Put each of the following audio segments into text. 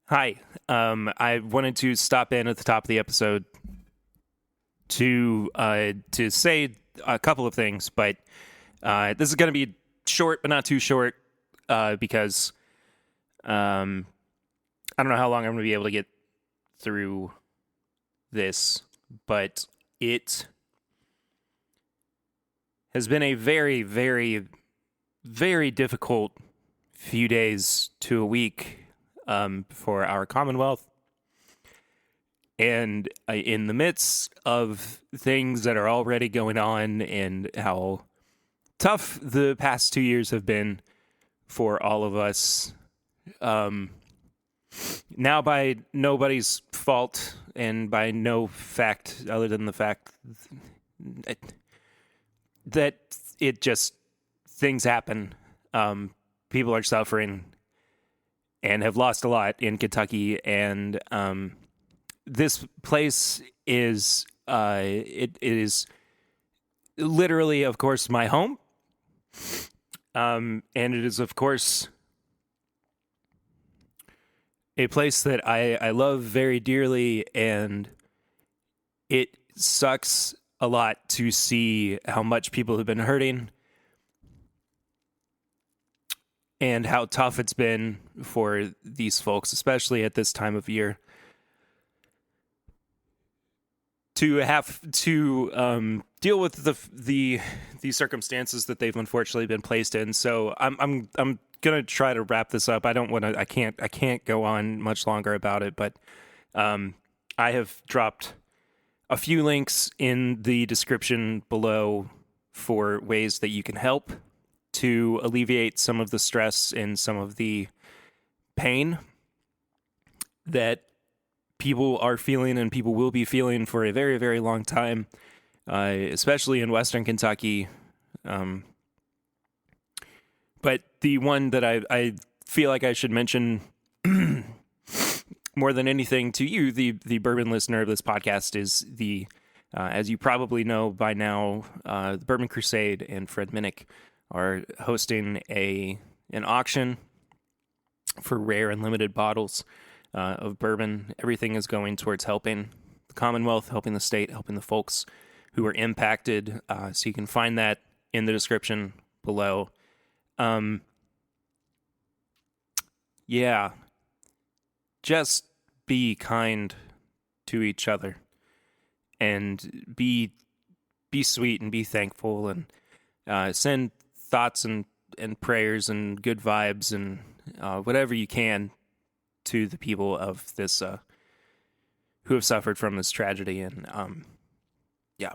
Hi. I wanted to stop in at the top of the episode to say a couple of things, but this is going to be short, but not too short, because I don't know how long I'm going to be able to get through this, but it has been a very, very, very difficult few days to a week for our Commonwealth. And in the midst of things that are already going on and how tough the past 2 years have been for all of us, now by nobody's fault and by no fact other than the fact that it just, things happen. People are suffering and have lost a lot in Kentucky, and this place is it is literally, of course, my home, and it is, of course, a place that I love very dearly, and it sucks a lot to see how much people have been hurting and how tough it's been for these folks, especially at this time of year, to have to deal with the circumstances that they've unfortunately been placed in. So I'm gonna try to wrap this up. I can't go on much longer about it, but I have dropped a few links in the description below for ways that you can help to alleviate some of the stress and some of the pain that people are feeling and people will be feeling for a very, very long time, especially in Western Kentucky. But the one that I feel like I should mention more than anything to you, the Bourbon listener of this podcast, is the, as you probably know by now, the Bourbon Crusade and Fred Minnick are hosting an auction for rare and limited bottles of bourbon. Everything is going towards helping the Commonwealth, helping the state, helping the folks who are impacted. So you can find that in the description below. Yeah, just be kind to each other and be sweet and be thankful, and send thoughts and prayers and good vibes and whatever you can to the people of this who have suffered from this tragedy. And yeah.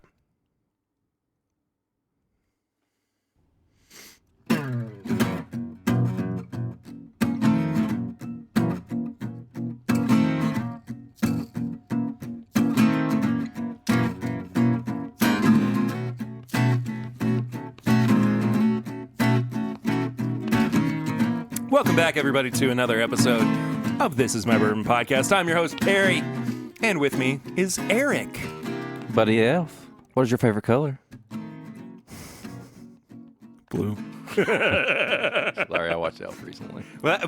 Welcome back, everybody, to another episode of This Is My Bourbon Podcast. I'm your host, Perry, and with me is Eric. Buddy Elf, what is your favorite color? Blue. Sorry, I watched Elf recently. Well,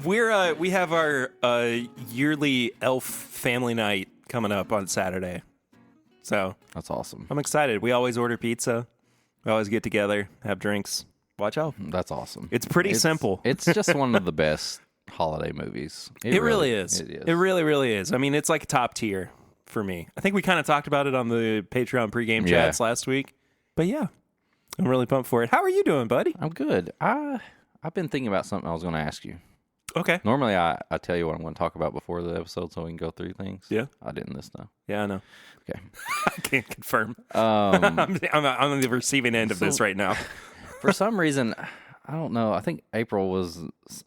we have our yearly Elf family night coming up on Saturday, so That's awesome. I'm excited. We always order pizza. We always get together, have drinks, watch Elf. That's awesome. It's pretty simple. It's just one of the best holiday movies. It really is. It is. It really, really is. I mean, it's like top tier for me. I think we kind of talked about it on the Patreon pregame chats last week. But yeah, I'm really pumped for it. How are you doing, buddy? I'm good. I've been thinking about something I was going to ask you. Okay. Normally, I tell you what I'm going to talk about before the episode so we can go through things. Yeah. I didn't this time. Yeah, I know. Okay. I can't confirm. I'm on the receiving end of this right now. For some reason, I don't know. I think April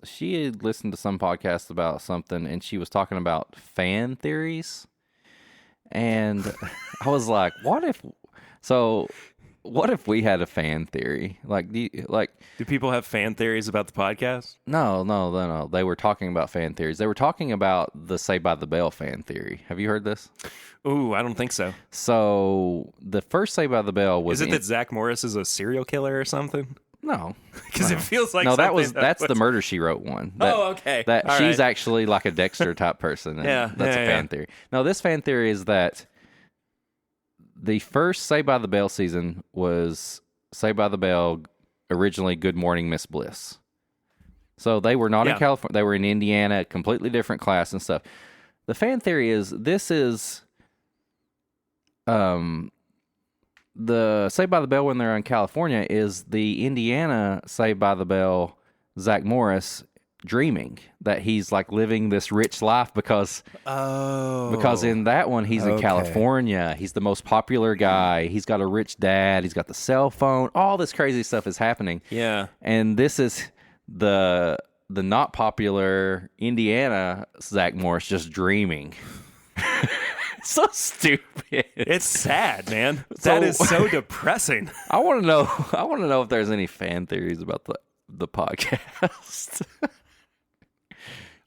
she had listened to some podcast about something, and she was talking about fan theories. And I was like, what if we had a fan theory? Do people have fan theories about the podcast? No. They were talking about fan theories. They were talking about the Saved by the Bell fan theory. Have you heard this? Ooh, I don't think so. So the first Saved by the Bell was... Is it that Zach Morris is a serial killer or something? No, Because it feels like no, something that's the Murder She Wrote one. Okay. That All she's right. actually like a Dexter type person. And Yeah, that's a fan theory. No, this fan theory is that the first Saved by the Bell season was Saved by the Bell, originally Good Morning Miss Bliss. So they were not in California; they were in Indiana, completely different class and stuff. The fan theory is this is the Saved by the Bell when they're in California is the Indiana Saved by the Bell Zach Morris dreaming that he's like living this rich life because in that one he's in California, he's the most popular guy, he's got a rich dad, he's got the cell phone, all this crazy stuff is happening. Yeah. And this is the not popular Indiana Zach Morris just dreaming. So stupid. It's sad, man. That is so depressing. I want to know if there's any fan theories about the podcast.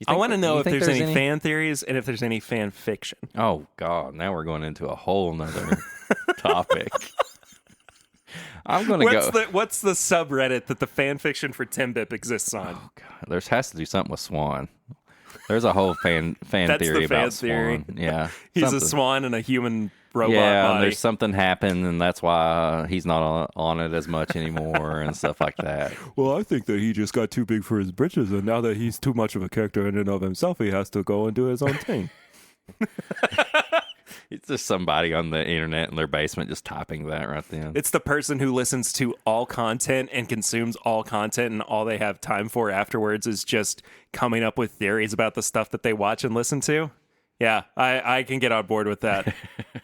I want to know if there's any fan theories and if there's any fan fiction. Oh God, now we're going into a whole nother topic. I'm going to go. What's the subreddit that the fan fiction for Timbip exists on? Oh God, there has to do something with Swan. There's a whole fan That's theory the fan about theory. Swan. Yeah, He's something. a swan in a human robot Yeah, body. and there's something happened, and that's why he's not on it as much anymore and stuff like that. Well, I think that he just got too big for his britches, and now that he's too much of a character in and of himself, he has to go and do his own thing. It's just somebody on the internet in their basement just typing that right then. It's the person who listens to all content and consumes all content, and all they have time for afterwards is just coming up with theories about the stuff that they watch and listen to. Yeah, I can get on board with that.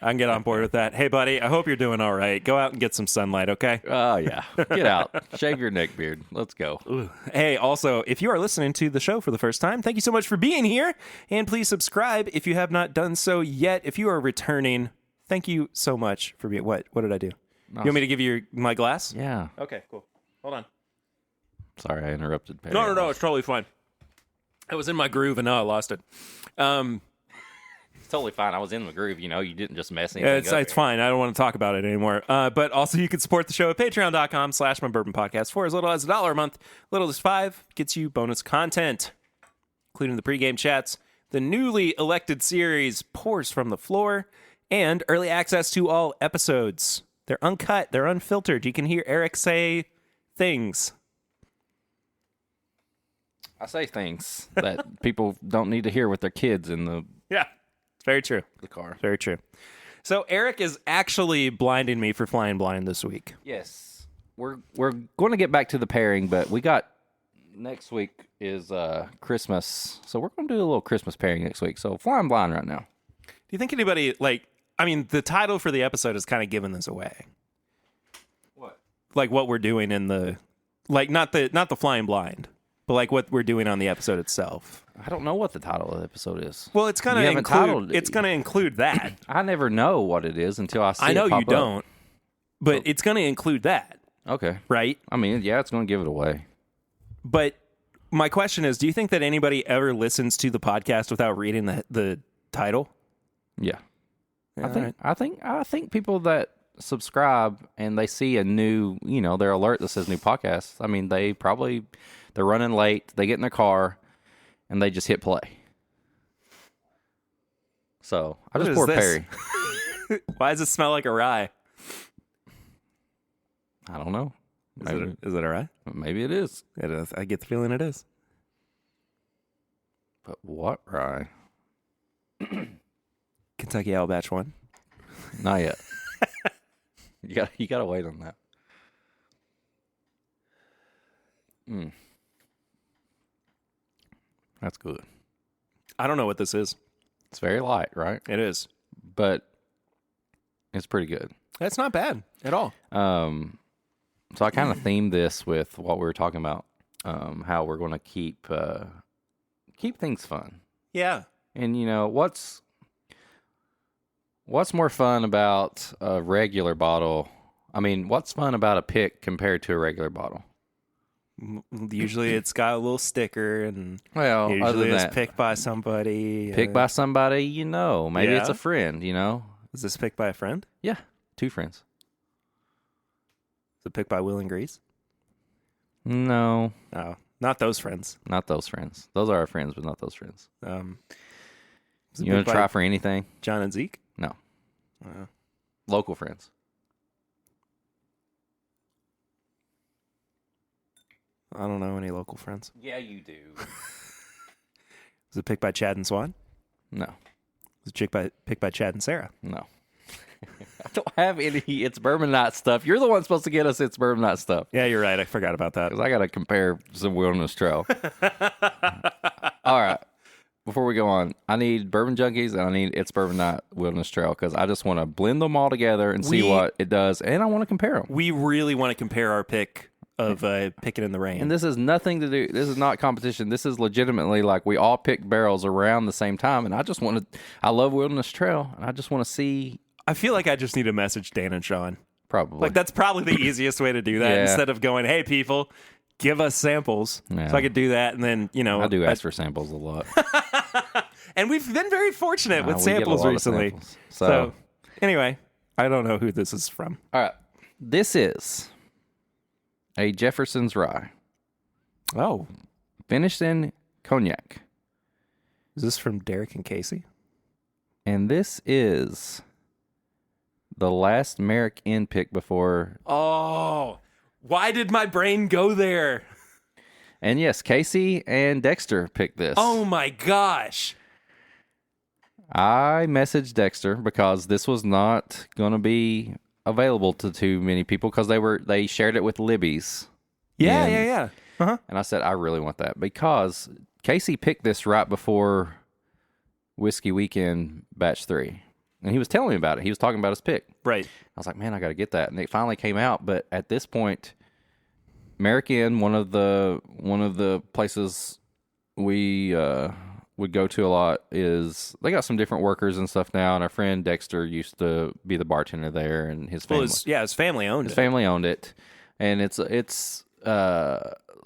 I can get on board with that. Hey, buddy, I hope you're doing all right. Go out and get some sunlight, okay? Oh, yeah. Get out. Shave your neck beard. Let's go. Ooh. Hey, also, if you are listening to the show for the first time, thank you so much for being here. And please subscribe if you have not done so yet. If you are returning, thank you so much for being... What did I do? You want me to give you my glass? Yeah. Okay, cool. Hold on. Sorry, I interrupted Perry. No, it's totally fine. I was in my groove and now I lost it. It's totally fine. I was in the groove. You didn't just mess anything up. It's fine. I don't want to talk about it anymore. But also you can support the show at patreon.com/mybourbonpodcast for as little as $1 a month. Little as $5 gets you bonus content, including the pregame chats, the newly elected series Pours from the Floor, and early access to all episodes. They're uncut. They're unfiltered. You can hear Eric say things. I say things that people don't need to hear with their kids in the Very true. the car. Very true. So Eric is actually blinding me for flying blind this week. Yes. We're going to get back to the pairing, but we got next week is Christmas. So we're going to do a little Christmas pairing next week. So flying blind right now. Do you think anybody the title for the episode is kind of giving this away. What? Like what we're doing in the not the flying blind, but like what we're doing on the episode itself. I don't know what the title of the episode is. Well, it's going to include that. I never know what it is until I see it. I know pop you up. don't. But it's going to include that. Okay. Right? I mean, yeah, it's going to give it away. But my question is, do you think that anybody ever listens to the podcast without reading the title? Yeah. Yeah, I think people that subscribe and they see a new, their alert that says new podcast. I mean, they're running late, they get in their car and they just hit play. So I just poured Perry. Why does it smell like a rye? I don't know. Is it a rye? Maybe it is. It is. I get the feeling it is. But what rye? Kentucky Owl Batch 1. Not yet. You gotta wait on that. That's good. I don't know what this is. It's very light, right? It is. But it's pretty good. That's not bad at all. So I kind of themed this with what we were talking about, how we're going to keep things fun. Yeah. And what's more fun about a regular bottle? I mean, what's fun about a pick compared to a regular bottle? Usually it's got a little sticker, and usually usually it's picked by somebody. Picked by somebody Maybe it's Yeah. a friend, Is this picked by a friend? Yeah, 2 friends. Is it picked by Will and Grease? No, Oh, not those friends. not those friends. Those are our friends, but not those friends. Was it You want picked to try by for anything? John and Zeke? No. Uh, Local friends. I don't know any local friends. Yeah, you do. Was it picked by Chad and Swan? No. Was it picked by Chad and Sarah? No. I don't have any It's Bourbon Night stuff. You're the one supposed to get us It's Bourbon Night stuff. Yeah, you're right. I forgot about that. Because I got to compare some Wilderness Trail. All right. Before we go on, I need Bourbon Junkies and I need It's Bourbon Night Wilderness Trail because I just want to blend them all together and see what it does. And I want to compare them. We really want to compare our pick of Picking in the Rain. And this is nothing to do. This is not competition. This is legitimately like we all picked barrels around the same time. And I just want to, I love Wilderness Trail and I just want to see. I feel like I just need to message Dan and Sean. Probably. Like, that's probably the easiest way to do that Yeah. instead of going, hey, people, give us samples. Yeah. So I could do that. And then, I do ask for samples a lot. And we've been very fortunate with We get a samples lot of recently. samples. So, anyway, I don't know who this is from. All right. This is a Jefferson's Rye. Oh, Finished in cognac. is this from Derek and Casey? And this is the last Merrick Inn pick before. Oh, why did my brain go there? And yes, Casey and Dexter picked this. Oh my gosh. I messaged Dexter because this was not going to be available to too many people because they shared it with Libby's. Yeah, And- yeah. Uh-huh. And I said, I really want that because Casey picked this right before Whiskey Weekend Batch 3. And he was telling me about it. He was talking about his pick. Right. I was like, man, I got to get that. And it finally came out. But at this point, Merrick Inn, one of the places we would go to a lot, is they got some different workers and stuff now. And our friend Dexter used to be the bartender there, and his Well, family, his family owned his it. family owned it. And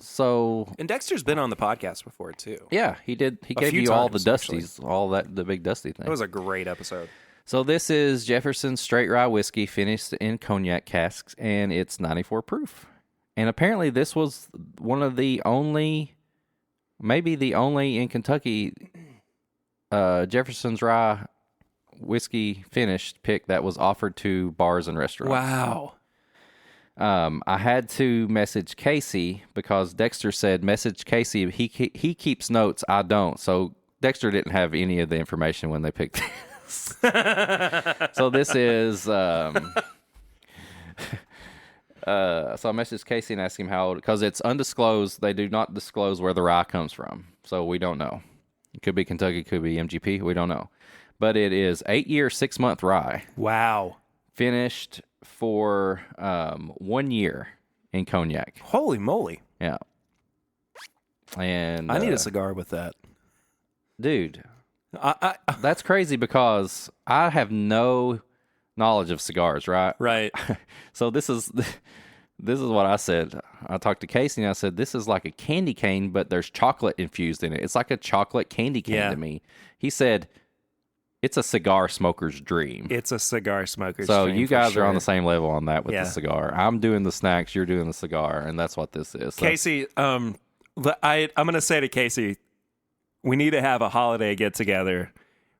so And Dexter's been on the podcast before, too. yeah, he did. He gave few you all the times, Dusties, all that, the big Dusty thing. That was a great episode. So this is Jefferson Straight Rye Whiskey finished in cognac casks, and it's 94 proof. And apparently this was one of the only, maybe the only in Kentucky, Jefferson's Rye Whiskey finished pick that was offered to bars and restaurants. Wow. I had to message Casey because Dexter said, message Casey. He keeps notes. I don't. So Dexter didn't have any of the information when they picked this. So this is, so I messaged Casey and asked him how, because it's undisclosed. They do not disclose where the rye comes from. So we don't know. It could be Kentucky, could be MGP. We don't know. But it is 8-year, 6-month rye. Wow. Finished for 1 year in cognac. Holy moly. Yeah. And I need a cigar with that. dude, I that's crazy because I have no knowledge of cigars, right? right. So this is what I said. I talked to Casey and I said, this is like a candy cane, but there's chocolate infused in it. It's like a chocolate candy cane Yeah. to me. He said, it's a cigar smoker's dream. It's a cigar smoker's So dream you for guys sure. are on the same level on that with Yeah. the cigar. I'm doing the snacks, you're doing the cigar, and that's what this is. So, Casey, I'm going to say to Casey, we need to have a holiday get together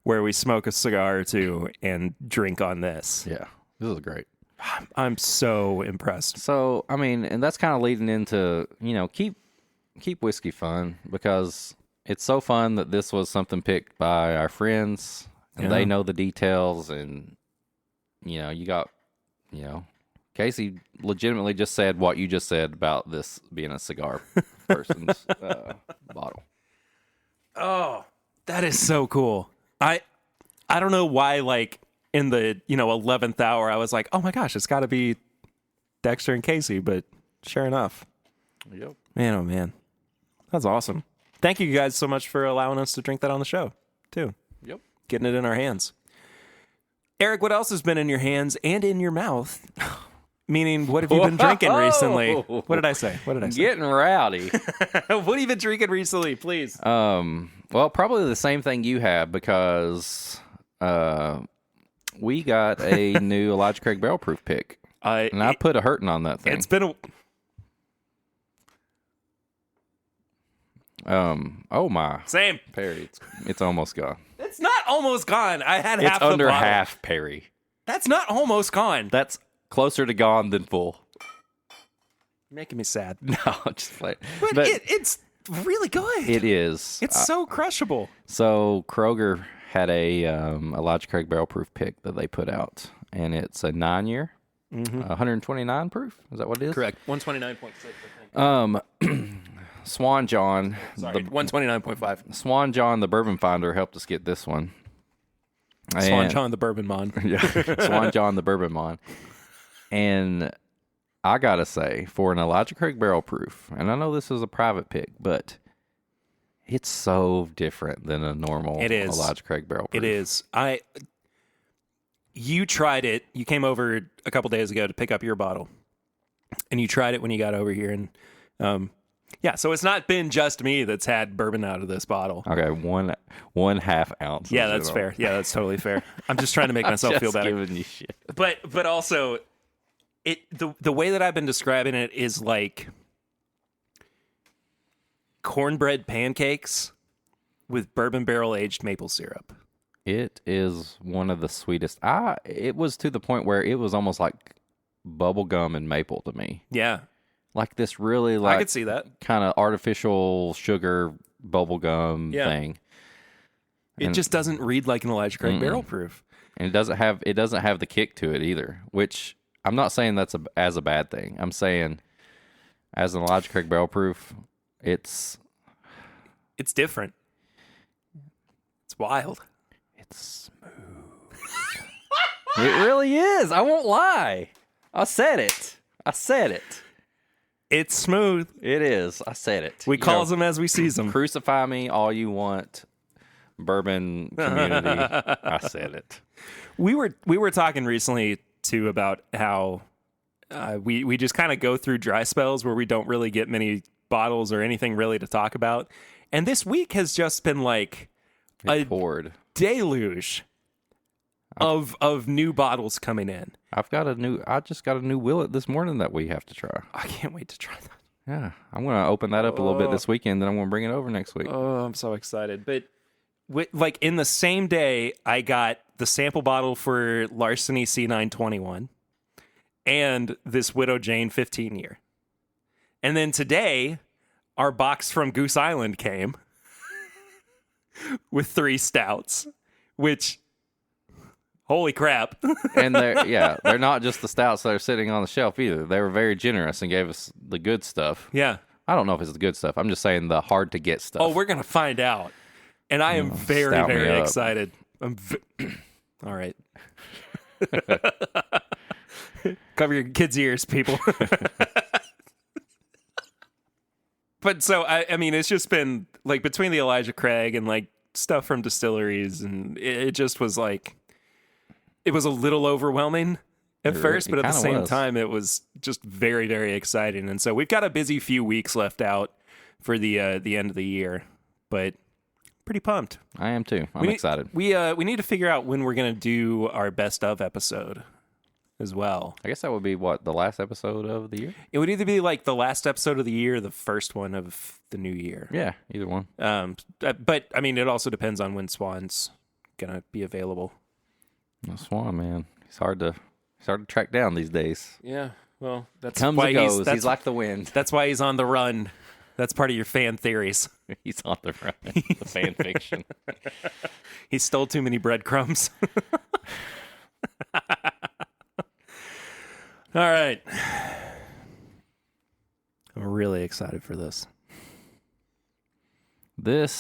where we smoke a cigar or two and drink on this. yeah, this is great. I'm so impressed. So, I mean, and that's kind of leading into, keep whiskey fun because it's so fun that this was something picked by our friends and Yeah. they know the details and, you got, Casey legitimately just said what you just said about this being a cigar person's bottle. Oh, that is so cool. I don't know why, like, in the, 11th hour, I was like, oh my gosh, it's got to be Dexter and Casey, but sure enough. Yep. Man, oh man. That's awesome. Thank you guys so much for allowing us to drink that on the show, too. Yep. Getting it in our hands. Eric, what else has been in your hands and in your mouth? Meaning, what have you been drinking recently? What did I say? Getting rowdy. What have you been drinking recently, please? Well, probably the same thing you have because we got a new Elijah Craig barrel proof pick. And I put a hurting on that thing. It's been Oh my. Same. Perry, it's almost gone. It's not almost gone. I had It's half the under bottle. half, Perry. That's not almost gone. That's closer to gone than full. You're making me sad. No, just play. But it's really good. It is. It's so crushable. So Kroger had a Elijah Craig barrel proof pick that they put out, and it's a 9-year, 129 proof. Is that what it is? Correct. 129.6, I think. Swan John. Sorry, 129.5. Swan John, the bourbon finder, helped us get this one. Swan John, the bourbon mon. Yeah, Swan John, the bourbon mon. And I gotta say, for an Elijah Craig barrel proof, and I know this is a private pick, but it's so different than a normal Elijah Craig barrel proof. It is. You tried it. You came over a couple days ago to pick up your bottle, and you tried it when you got over here. And yeah, so it's not been just me that's had bourbon out of this bottle. Okay, one half ounce. Yeah, that's fair. Yeah, that's totally fair. I'm just trying to make myself feel better. Giving you shit. But also, the way that I've been describing it is like cornbread pancakes with bourbon barrel aged maple syrup. It is one of the sweetest. It was to the point where it was almost like bubble gum and maple to me. Yeah. Like this really I could see that. Kind of artificial sugar bubble gum thing. It just doesn't read like an Elijah Craig barrel proof. And it doesn't have the kick to it either, which I'm not saying that's a bad thing. I'm saying as an Elijah Craig barrel proof, it's different. It's wild. It's smooth. It really is. I won't lie. I said it. It's smooth. It is. I said it. We calls them as we sees them. Crucify me all you want, bourbon community. I said it. We were talking recently too about how we just kind of go through dry spells where we don't really get many bottles or anything really to talk about, and this week has just been like a deluge of new bottles coming in. I just got a new Willet this morning that we have to try. I can't wait to try that. Yeah, I'm gonna open that up a little bit this weekend, then I'm gonna bring it over next week. Oh, I'm so excited! But like in the same day, I got the sample bottle for Larceny C921 and this Widow Jane 15-year. And then today, our box from Goose Island came with 3 stouts, which, holy crap. And they're not just the stouts that are sitting on the shelf either. They were very generous and gave us the good stuff. Yeah. I don't know if it's the good stuff. I'm just saying the hard to get stuff. Oh, we're going to find out. And I am very, very excited. All right. Cover your kids' ears, people. But so, I mean, it's just been like between the Elijah Craig and like stuff from distilleries, and it just was like, it was a little overwhelming at first, but at the same time, it was just very, very exciting. And so we've got a busy few weeks left out for the end of the year, but pretty pumped. I am too. I'm excited. We need to figure out when we're going to do our best of episode as well. I guess that would be the last episode of the year? It would either be like the last episode of the year or the first one of the new year. Yeah, either one. But I mean, it also depends on when Swan's going to be available. Swan, man. He's hard to track down these days. Yeah. Well, that's comes why and goes. He's like the wind. That's why he's on the run. That's part of your fan theories. He's on the run. The fan fiction. He stole too many breadcrumbs. All right. I'm really excited for this. Let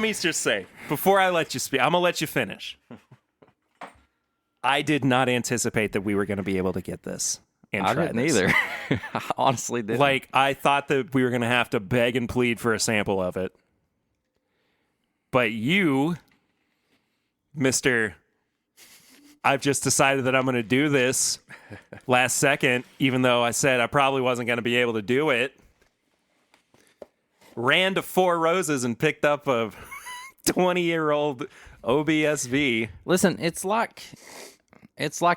me just say, before I let you speak, I'm going to let you finish. I did not anticipate that we were going to be able to get this. I didn't either. I honestly didn't. Like, I thought that we were going to have to beg and plead for a sample of it. But you, Mr. I've just decided that I'm going to do this last second, even though I said I probably wasn't going to be able to do it. Ran to Four Roses and picked up a 20-year-old OBSV. Listen, it's like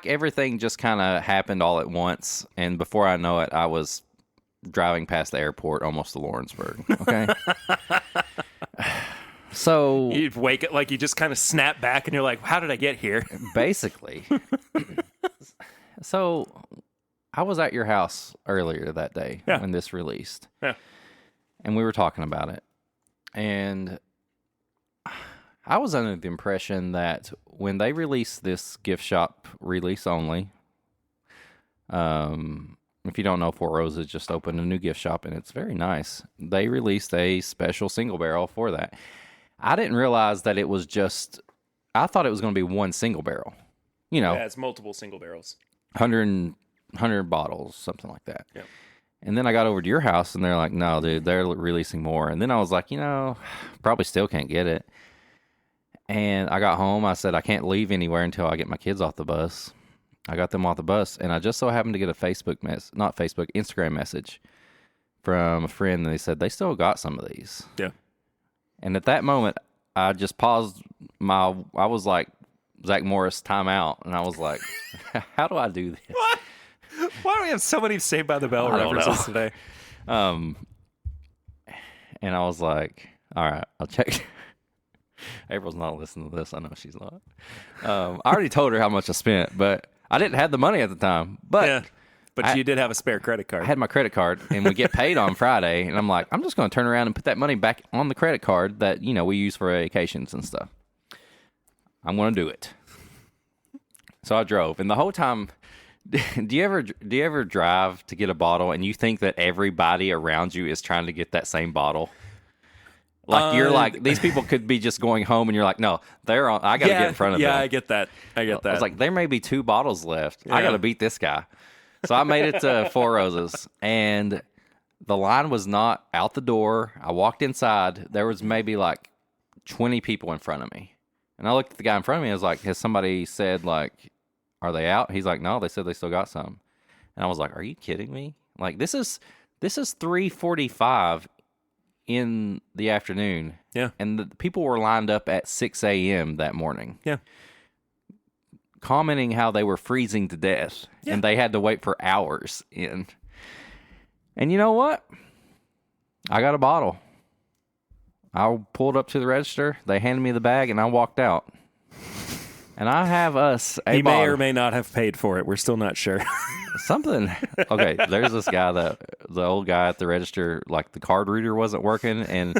everything just kind of happened all at once, and before I know it, I was driving past the airport almost to Lawrenceburg. Okay. So You wake up, like you just kind of snap back and you're like, how did I get here? basically, so I was at your house earlier that day when this released. Yeah. And we were talking about it. And I was under the impression that when they released this gift shop release only, if you don't know, Four Roses just opened a new gift shop and it's very nice. They released a special single barrel for that. I didn't realize that it was I thought it was going to be one single barrel. You know, Yeah, it's multiple single barrels. 100 bottles, something like that. Yep. And then I got over to your house and they're like, no, dude, they're releasing more. And then I was like, probably still can't get it. And I got home. I said, I can't leave anywhere until I get my kids off the bus. I got them off the bus. And I just so happened to get a Instagram message from a friend. And they said, they still got some of these. Yeah. And at that moment, I just paused I was like, Zach Morris, timeout. And I was like, how do I do this? What? Why do we have so many Saved by the Bell I don't references know. today? And I was like, all right, I'll check. April's not listening to this. I know she's not. I already told her how much I spent, but I didn't have the money at the time. But Yeah. But you did have a spare credit card. I had my credit card, and we get paid on Friday. And I'm like, I'm just going to turn around and put that money back on the credit card that, we use for vacations and stuff. I'm going to do it. So I drove. And the whole time, do you ever drive to get a bottle and you think that everybody around you is trying to get that same bottle? Like you're like, these people could be just going home and you're like, no, they're on. I got to get in front of them. Yeah, I get that. I was like, there may be 2 bottles left. I Yeah. got to beat this guy. So I made it to Four Roses and the line was not out the door. I walked inside. There was maybe like 20 people in front of me. And I looked at the guy in front of me. I was like, has somebody said like, are they out? He's like, no, they said they still got some. And I was like, are you kidding me? Like this is 3:45 in the afternoon. Yeah. And the people were lined up at 6 a.m. that morning. Yeah. Commenting how they were freezing to death. Yeah. And they had to wait for hours in. And you know what? I got a bottle. I pulled up to the register. They handed me the bag and I walked out. And I have us a He may bottle. or may not have paid for it. We're still not sure. Something. Okay, there's this guy the old guy at the register, like the card reader wasn't working, and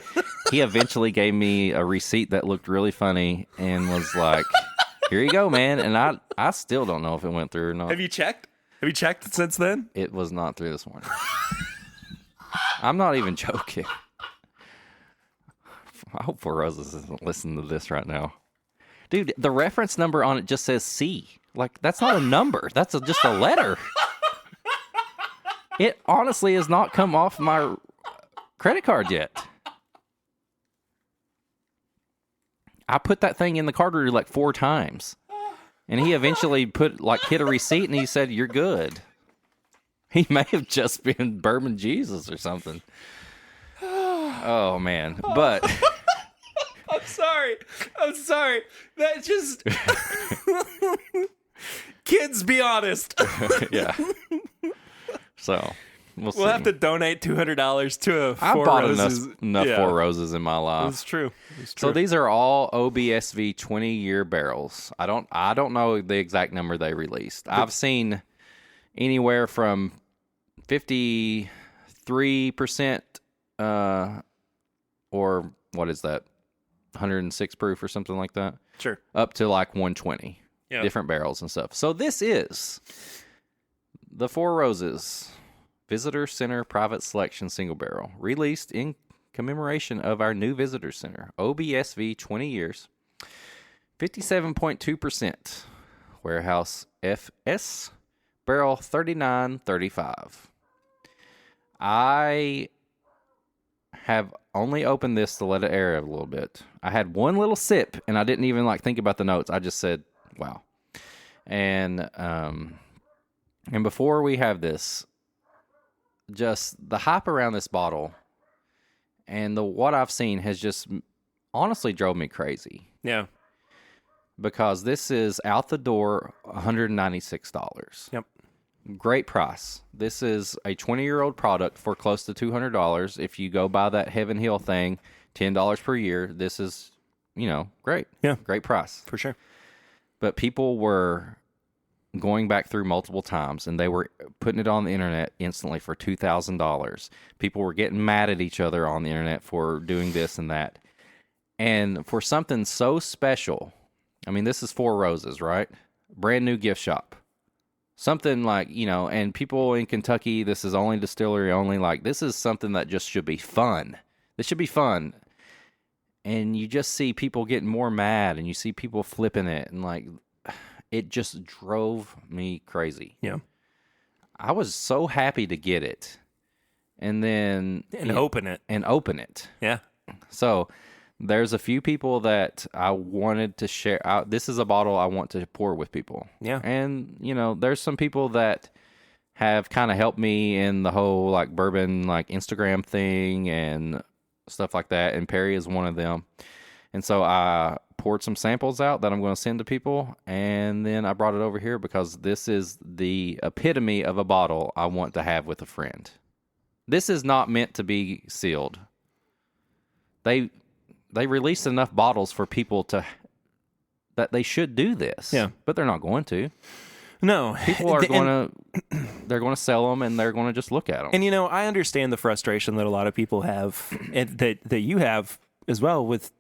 he eventually gave me a receipt that looked really funny and was like, "Here you go, man." And I still don't know if it went through or not. Have you checked? Have you checked since then? It was not through this morning. I'm not even joking. I hope Four Roses isn't listening to this right now. Dude, the reference number on it just says C. Like, that's not a number. That's just a letter. It honestly has not come off my credit card yet. I put that thing in the card reader like 4 times. And he eventually hit a receipt and he said, "You're good." He may have just been Bourbon Jesus or something. Oh, man. But... I'm sorry. That just... Kids, be honest. Yeah. So, we'll see. We'll have to donate $200 to a I Four bought Roses. enough Four Roses in my life. It's true. So these are all OBSV 20-year barrels. I don't know the exact number they released. I've seen anywhere from 53% or what is that? 106 proof or something like that. Sure. Up to like 120. Yeah. Different barrels and stuff. So this is the Four Roses Visitor Center Private Selection Single Barrel, released in commemoration of our new Visitor Center. OBSV 20 years, 57.2%. Warehouse FS, barrel 3935. I have only opened this to let it air a little bit. I had one little sip, and I didn't even think about the notes. I just said, wow. And before we have this, just the hype around this bottle and what I've seen has just honestly drove me crazy. Yeah. Because this is out the door $196. Yep. Great price. This is a 20-year-old product for close to $200. If you go buy that Heaven Hill thing, $10 per year, this is, great. Yeah. Great price. For sure. But people were going back through multiple times, and they were putting it on the internet instantly for $2,000. People were getting mad at each other on the internet for doing this and that. And for something so special, I mean, this is Four Roses, right? Brand new gift shop. Something like, and people in Kentucky, this is only distillery only. Like, this is something that just should be fun. This should be fun. And you just see people getting more mad, and you see people flipping it, and like, it just drove me crazy. Yeah. I was so happy to get it. And then... open it. And open it. Yeah. So... there's a few people that I wanted to share. This is a bottle I want to pour with people. Yeah. And, there's some people that have kind of helped me in the whole, like, bourbon, like, Instagram thing and stuff like that. And Perry is one of them. And so I poured some samples out that I'm going to send to people. And then I brought it over here because this is the epitome of a bottle I want to have with a friend. This is not meant to be sealed. They released enough bottles for people that they should do this. Yeah. But they're not going to. No. People are they're going to sell them, and they're going to just look at them. And, I understand the frustration that a lot of people have, and that you have as well with,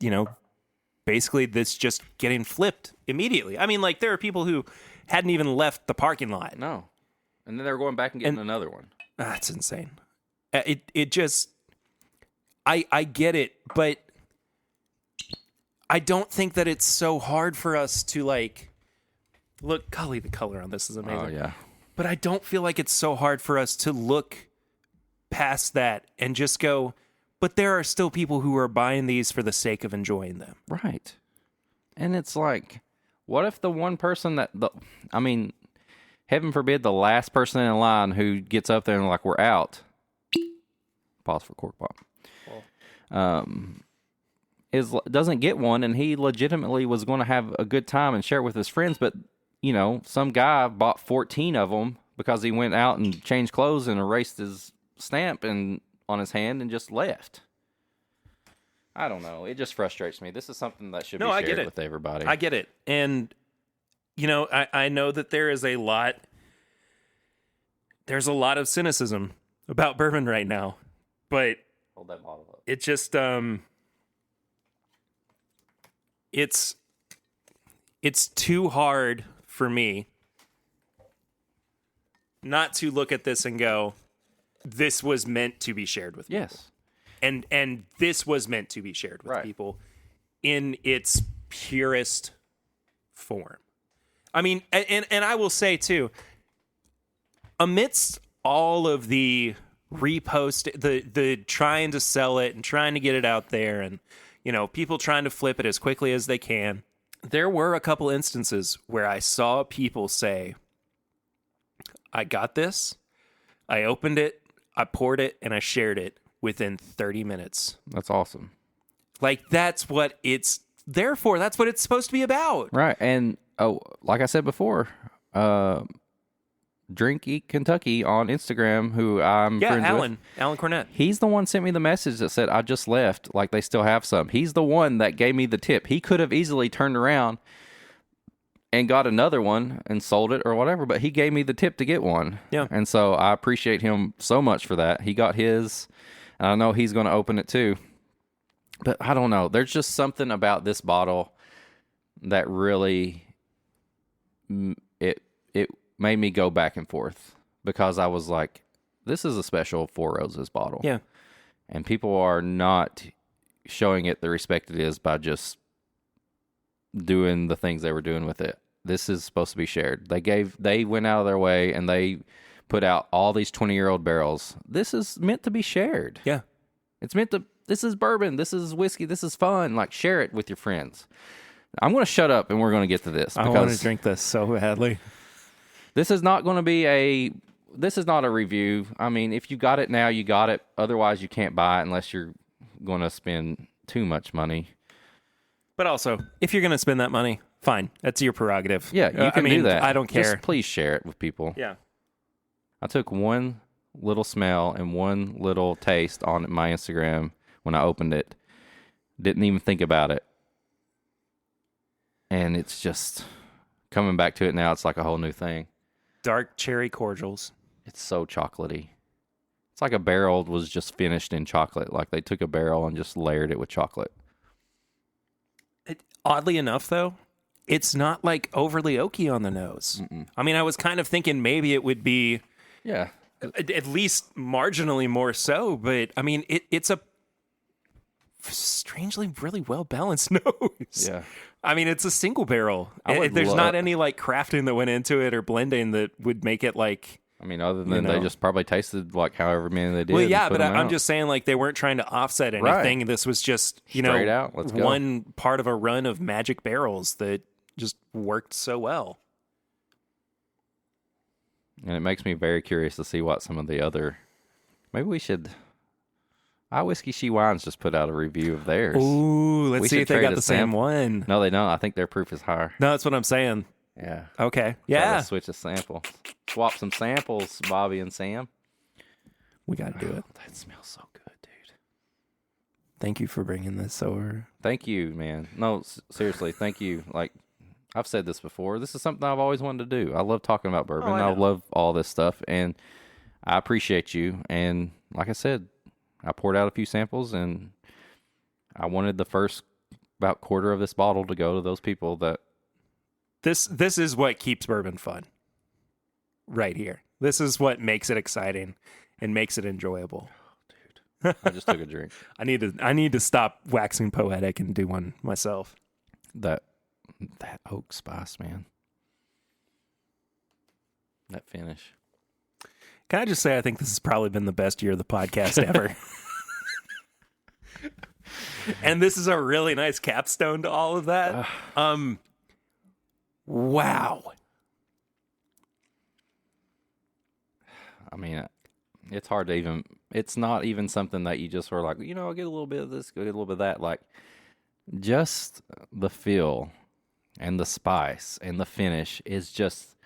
basically this just getting flipped immediately. I mean, like, there are people who hadn't even left the parking lot. No. And then they're going back and getting another one. That's insane. It just, I get it, but I don't think that it's so hard for us to, like, look, golly, the color on this is amazing. Oh, yeah. But I don't feel like it's so hard for us to look past that and just go, but there are still people who are buying these for the sake of enjoying them. Right. And it's like, what if the one person heaven forbid the last person in line who gets up there and like, we're out. Pause for cork pop. Doesn't get one, and he legitimately was going to have a good time and share it with his friends, but some guy bought 14 of them because he went out and changed clothes and erased his stamp on his hand and just left. I don't know. It just frustrates me. This is something that should be shared with everybody. I get it. And I know that there's a lot of cynicism about bourbon right now, but hold that bottle up. It just it's too hard for me not to look at this and go, this was meant to be shared with people. Yes. And this was meant to be shared with people in its purest form. I mean, and I will say too, amidst all of the repost, the trying to sell it and trying to get it out there, and people trying to flip it as quickly as they can, there were a couple instances where I saw people say, I got this, I opened it, I poured it, and I shared it within 30 minutes. That's awesome. Like, that's what it's there for. That's what it's supposed to be about. Right. And like I said before, Drink Eat Kentucky on Instagram, who I'm friends with. Alan Cornett. He's the one sent me the message that said, I just left, like they still have some. He's the one that gave me the tip. He could have easily turned around and got another one and sold it or whatever, but he gave me the tip to get one. Yeah. And so I appreciate him so much for that. He got his, and I know he's going to open it too. But I don't know. There's just something about this bottle that really, it made me go back and forth, because I was like, this is a special Four Roses bottle. Yeah. And people are not showing it the respect it is by just doing the things they were doing with it. This is supposed to be shared. They went out of their way and they put out all these 20-year-old barrels. This is meant to be shared. Yeah. It's meant to, this is bourbon, this is whiskey, this is fun. Like, share it with your friends. I'm going to shut up and we're going to get to this. I want to drink this so badly. This is not going to be this is not a review. I mean, if you got it now, you got it. Otherwise, you can't buy it unless you're going to spend too much money. But also, if you're going to spend that money, fine. That's your prerogative. Yeah, you can do that. I don't care. Just please share it with people. Yeah. I took one little smell and one little taste on my Instagram when I opened it. Didn't even think about it. And it's just coming back to it now. It's like a whole new thing. Dark cherry cordials. It's so chocolatey. It's like a barrel was just finished in chocolate. Like they took a barrel and just layered it with chocolate. Oddly enough, though, it's not like overly oaky on the nose. Mm-mm. I mean, I was kind of thinking maybe it would be at least marginally more so, but I mean, it's a strangely really well balanced nose. Yeah. I mean, it's a single barrel. would There's love- not any like crafting that went into it or blending that would make it like. I mean, other than know. they just probably tasted like however many they did. Well, and yeah, put but them I'm out. just saying like they weren't trying to offset anything. Right. This was just Straight out. Let's go. one part of a run of magic barrels that just worked so well. And it makes me very curious to see what some of the other. Maybe we should. Whiskey She Wines just put out a review of theirs. Ooh, let's We see should if they trade got a the same sample. one. No, they don't. I think their proof is higher. No, that's what I'm saying. Yeah. Okay. Try to Yeah. switch a sample. Swap some samples, Bobby and Sam. We got to do it. That smells so good, dude. Thank you for bringing this over. Thank you, man. No, seriously, thank you. Like, I've said this before. This is something I've always wanted to do. I love talking about bourbon. I I know. love all this stuff, and I appreciate you. And like I said, I poured out a few samples, and I wanted the first about quarter of this bottle to go to those people that. This is what keeps bourbon fun. Right here. This is what makes it exciting and makes it enjoyable. I just took a drink. I need to stop waxing poetic and do one myself. That oak spice, man. That finish. Can I just say I think this has probably been the best year of the podcast ever. And this is a really nice capstone to all of that. Wow. I mean, it's hard to even. It's not even something that you just were like, I'll get a little bit of this, get a little bit of that. Like, just the feel and the spice and the finish is just.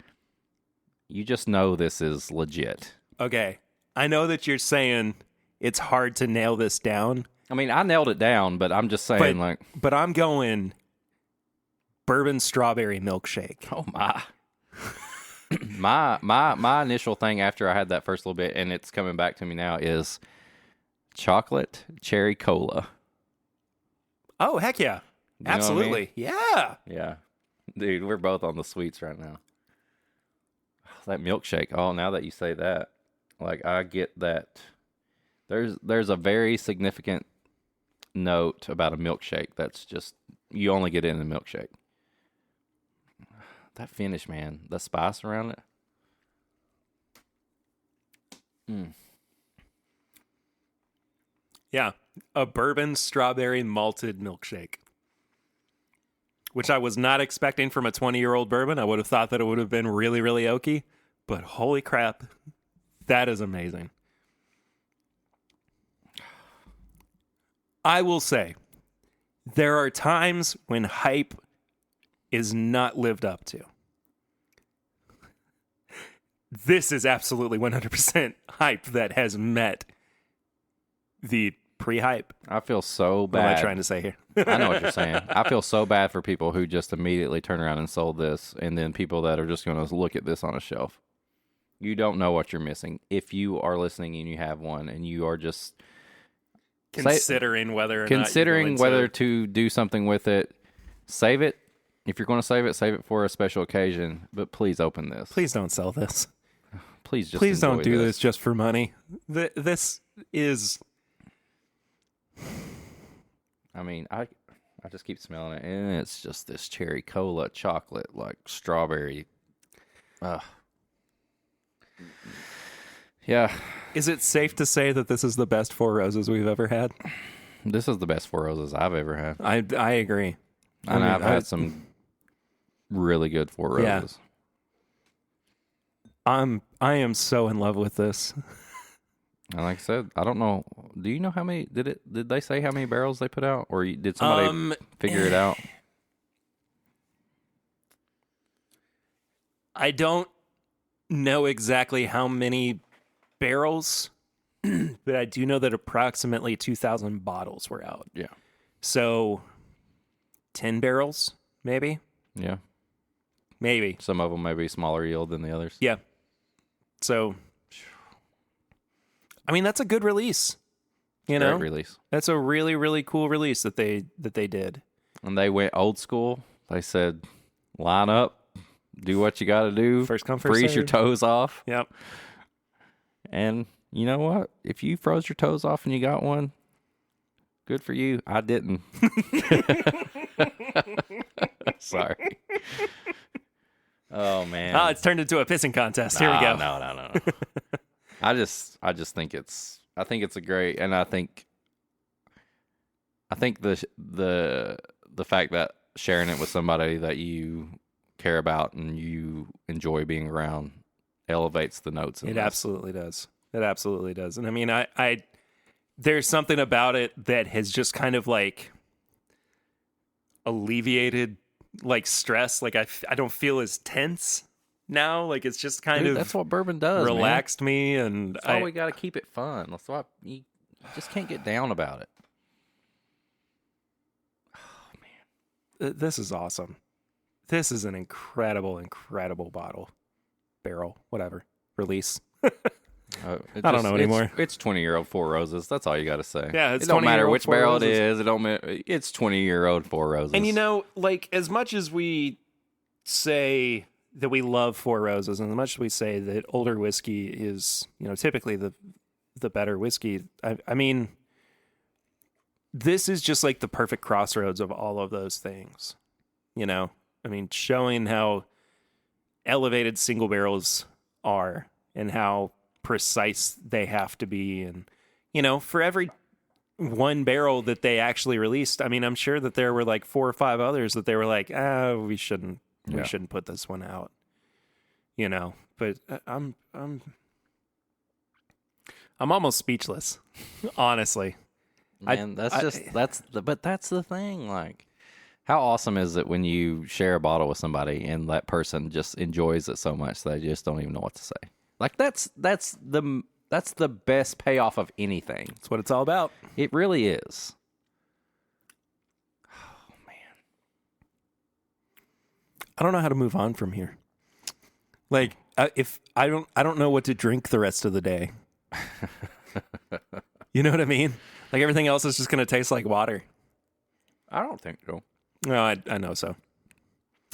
You just know this is legit. Okay. I know that you're saying it's hard to nail this down. I mean, I nailed it down, but I'm just saying, But I'm going bourbon strawberry milkshake. oh my. my initial thing after I had that first little bit, and it's coming back to me now, is chocolate cherry cola. Oh, heck yeah. You know what I mean? Absolutely. Yeah. Yeah. Dude, we're both on the sweets right now. That milkshake. Oh, now that you say that, like I get that there's a very significant note about a milkshake that's just you only get it in a milkshake. That finish, man, the spice around it. Yeah. A bourbon strawberry malted milkshake. Which I was not expecting from a 20-year-old bourbon. I would have thought that it would have been really, really oaky. But holy crap, that is amazing. I will say, there are times when hype is not lived up to. This is absolutely 100% hype that has met the pre-hype. I feel so What am bad. I trying to say here? I know what you're saying. I feel so bad for people who just immediately turn around and sold this, and then people that are just going to look at this on a shelf. You don't know what you're missing. If you are listening and you have one, and you are just Considering whether or considering not whether to do something with it, save it. If you're going to save it for a special occasion. But please open this. please don't sell this. Please just Please don't enjoy do this just for money. This is... I mean, I just keep smelling it, and it's just this cherry cola chocolate, like strawberry. Yeah, Is it safe to say that this is the best Four Roses we've ever had? this is the best Four Roses I've ever had. I agree. And I mean, I've had some really good Four Yeah. Roses. I am so in love with this. And like I said, I don't know. Do you know how many? Did they say how many barrels they put out, or did somebody figure it out? I don't know exactly how many barrels, but I do know that approximately 2,000 bottles were out. Yeah. So 10 barrels, maybe? Yeah. Maybe. Some of them may be smaller yield than the others. Yeah. So, I mean, that's a good release. You know, Great release. that's a really, really cool release that they did. And they went old school. They said, line up, do what you got to do. First come, first freeze your served. toes off. Yep. And you know what? If you froze your toes off and you got one, good for you. I didn't. Sorry. Oh man. Oh, it's turned into a pissing contest. Here we go. No. I just think it's a great, and I think the fact that sharing it with somebody that you care about and you enjoy being around elevates the notes. It absolutely does. It absolutely does. And I mean, I there's something about it that has just kind of like alleviated like stress. Like I don't feel as tense now. Like it's just kind of that's what bourbon does. Relaxed me, and that's why we got to keep it fun. That's why you just can't get down about it. Oh man, this is awesome. This is an incredible barrel, whatever release. I don't know anymore. It's 20-year-old Four Roses. That's all you got to say. Yeah, it don't matter which Four barrel Roses. it is. It don't matter. It's 20-year-old Four Roses. And you know, like as much as we say that we love Four Roses, and as much as we say that older whiskey is, you know, typically the better whiskey, I mean, this is just like the perfect crossroads of all of those things. You know, I mean, showing how elevated single barrels are and how precise they have to be. And, you know, for every one barrel that they actually released, I mean, I'm sure that there were like 4 or 5 others that they were like, we shouldn't put this one out, you know, but I'm almost speechless, honestly. Man, that's the thing. Like, how awesome is it when you share a bottle with somebody and that person just enjoys it so much they just don't even know what to say? Like that's the best payoff of anything. That's what it's all about. It really is. Oh man, I don't know how to move on from here. Like, if I don't know what to drink the rest of the day. You know what I mean? Like everything else is just going to taste like water. I don't think so. No, I know so.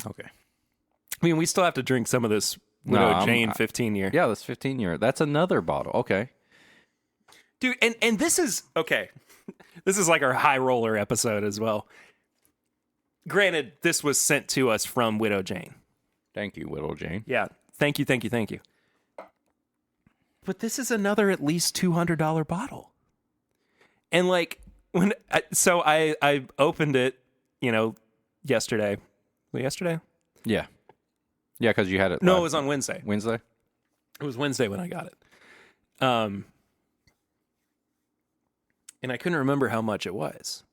Okay. I mean, we still have to drink some of this Widow Jane 15-year. Yeah, that's 15-year. That's another bottle. Okay. Dude, and this is, okay. This is like our high roller episode as well. Granted, this was sent to us from Widow Jane. Thank you, Widow Jane. Yeah. Thank you. But this is another at least $200 bottle. And like, I opened it, you know, yesterday. Was it yesterday? Yeah. Yeah, because you had it. No, it was on Wednesday. Wednesday? It was Wednesday when I got it. And I couldn't remember how much it was.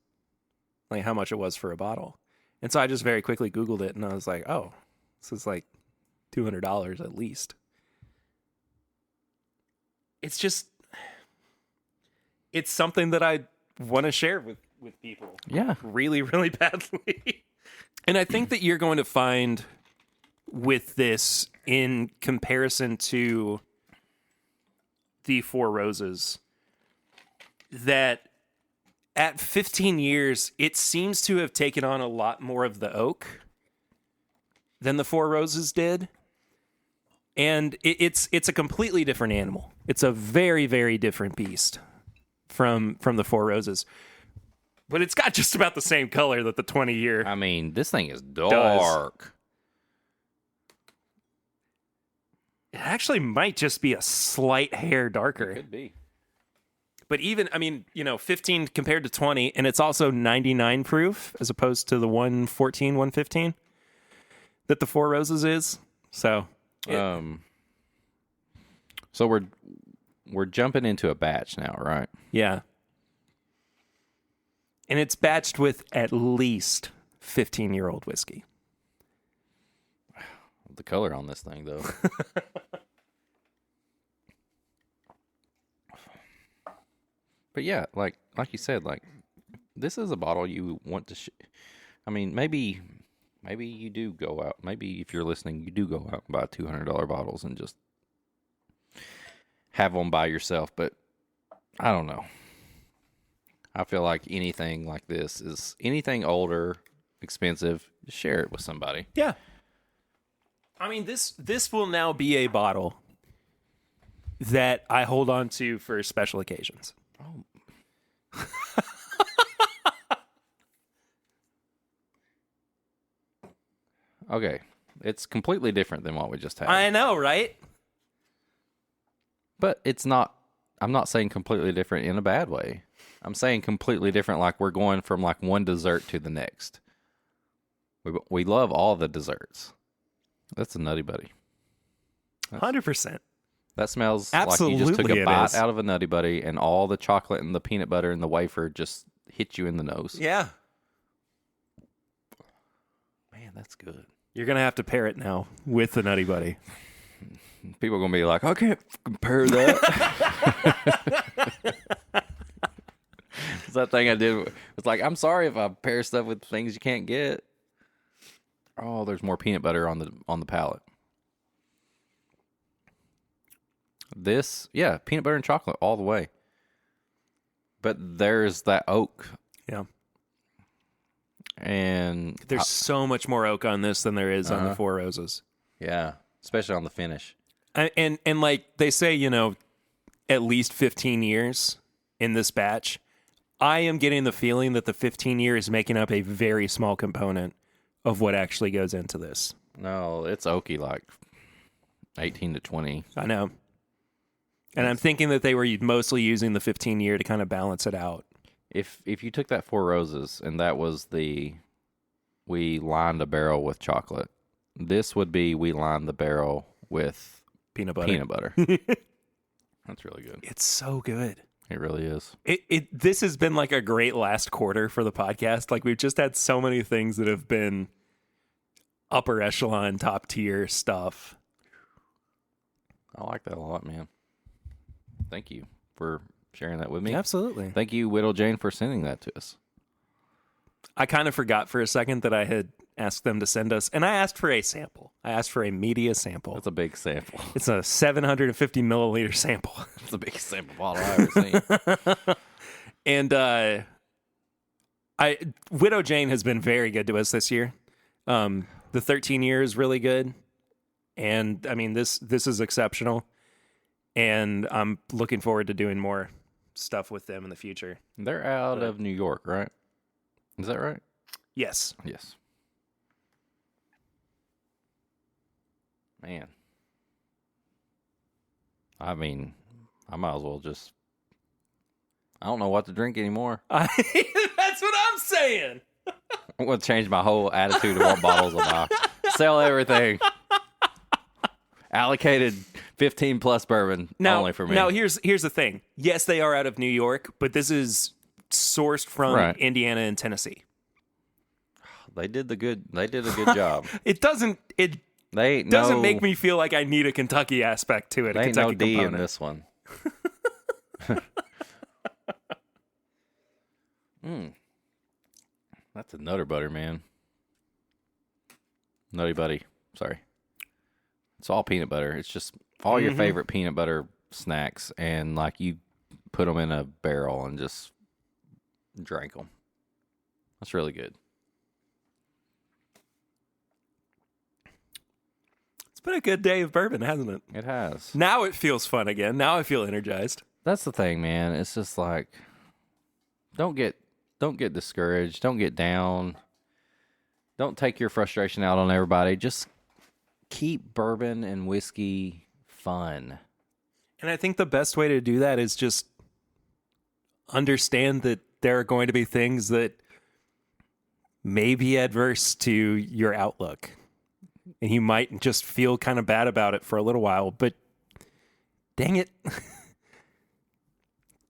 Like how much it was for a bottle. And so I just very quickly Googled it and I was like, oh, this is like $200 at least. It's just, it's something that I want to share with people. Yeah. Really, really badly. And I think that you're going to find with this, in comparison to the Four Roses, that at 15 years, it seems to have taken on a lot more of the oak than the Four Roses did. And it's a completely different animal. It's a very, very different beast from the Four Roses. But it's got just about the same color that the 20-year. I mean, this thing is dark. It actually might just be a slight hair darker. It could be. But even, I mean, you know, 15 compared to 20, and it's also 99 proof as opposed to the 114, 115 that the Four Roses is. So, so we're jumping into a batch now, right? yeah. And it's batched with at least 15-year-old whiskey. The color on this thing, though. But yeah, like you said, like this is a bottle you want to. I mean, maybe you do go out. Maybe if you're listening, you do go out and buy $200 bottles and just have one by yourself. But I don't know. I feel like anything like this is anything older, expensive. Share it with somebody. Yeah. I mean, this will now be a bottle that I hold on to for special occasions. Oh. Okay. It's completely different than what we just had. I know, right? But it's not, I'm not saying completely different in a bad way. I'm saying completely different like we're going from like one dessert to the next. We love all the desserts. That's a Nutty Buddy. 100%. That smells Absolutely like you just took a it bite is. out of a Nutty Buddy and all the chocolate and the peanut butter and the wafer just hit you in the nose. Yeah. Man, that's good. You're going to have to pair it now with the Nutty Buddy. People are going to be like, I can't compare that. It's that thing I did. It's like, I'm sorry if I pair stuff with things you can't get. Oh, there's more peanut butter on the palate. This, yeah, peanut butter and chocolate all the way. But there's that oak. Yeah. And there's so much more oak on this than there is on the Four Roses. Yeah, especially on the finish. And like they say, you know, at least 15 years in this batch. I am getting the feeling that the 15 year is making up a very small component of what actually goes into this. No, it's oaky, like 18 to 20. I know. And I'm thinking that they were mostly using the 15 year to kind of balance it out. If you took that Four Roses and that was we lined a barrel with chocolate, this would be we lined the barrel with peanut butter. That's really good. It's so good. It really is. This has been like a great last quarter for the podcast. Like we've just had so many things that have been upper echelon, top tier stuff. I like that a lot, man. Thank you for sharing that with me. Absolutely. Thank you, Widow Jane, for sending that to us. I kind of forgot for a second that I had asked them to send us, and I asked for a sample. I asked for a media sample. That's a big sample. It's a 750 milliliter sample. It's the biggest sample bottle I've ever seen. And Widow Jane has been very good to us this year. The 13 year is really good, and I mean this is exceptional. And I'm looking forward to doing more stuff with them in the future. They're out of New York, right? Is that right? Yes. Yes. Man. I mean, I might as well just... I don't know what to drink anymore. That's what I'm saying. I'm going to change my whole attitude of what bottles I buy. Sell everything. Allocated 15 plus bourbon only for me. Now, here's the thing. Yes, they are out of New York, but this is sourced from Indiana and Tennessee. They did a good job. It doesn't make me feel like I need a Kentucky aspect to it. They a ain't Kentucky no D component. in this one. That's a Nutter Butter, man. Nutty Buddy. Sorry. It's all peanut butter. It's just all your favorite peanut butter snacks, and like you put them in a barrel and just drank them. That's really good. It's been a good day of bourbon, hasn't it? It has. Now it feels fun again. Now I feel energized. That's the thing, man. It's just like don't get discouraged. Don't get down. Don't take your frustration out on everybody. Just keep bourbon and whiskey fun. And I think the best way to do that is just understand that there are going to be things that may be adverse to your outlook. And you might just feel kind of bad about it for a little while, but dang it.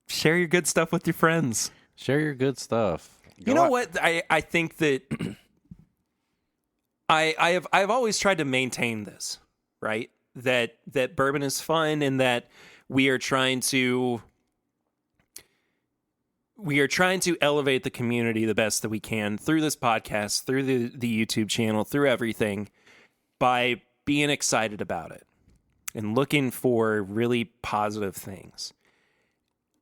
Share your good stuff with your friends. Share your good stuff. You know what? I think that I've always tried to maintain this, right? That bourbon is fun and that we are trying to we are trying to elevate the community the best that we can through this podcast, through the YouTube channel, through everything, by being excited about it and looking for really positive things.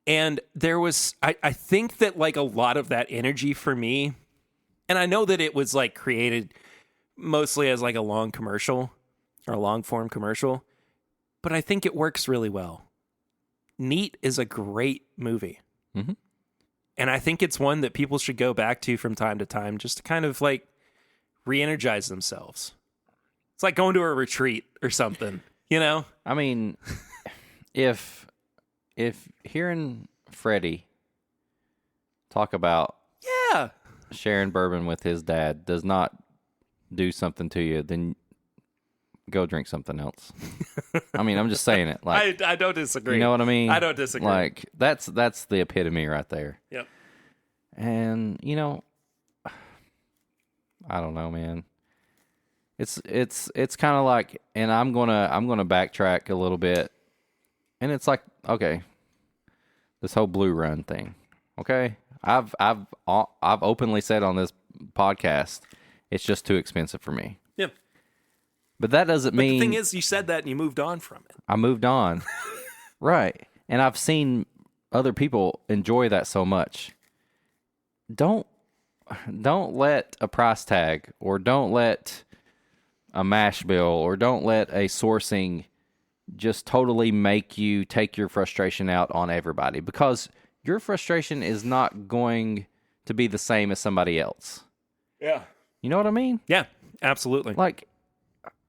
And there was, I think that like a lot of that energy for me, and I know that it was like created mostly as like a long commercial or a long form commercial, but I think it works really well. Neat is a great movie. Mm-hmm. And I think it's one that people should go back to from time to time just to kind of like re-energize themselves. It's like going to a retreat or something, you know? I mean, if hearing Freddie talk about Yeah. sharing bourbon with his dad does not do something to you, then go drink something else. I mean, I'm just saying it. Like, I don't disagree. you know what I mean? I don't disagree. Like, that's the epitome right there. Yep. And, you know, I don't know, man. It's kind of like, and I'm gonna backtrack a little bit, and it's like, okay, this whole Blue Run thing. Okay, I've openly said on this podcast, it's just too expensive for me. Yep. But that doesn't mean. The thing is, you said that and you moved on from it. I moved on. Right. And I've seen other people enjoy that so much. Don't let a price tag, or don't let a mash bill, or don't let a sourcing just totally make you take your frustration out on everybody, because your frustration is not going to be the same as somebody else. Yeah. You know what I mean? Yeah, absolutely. Like,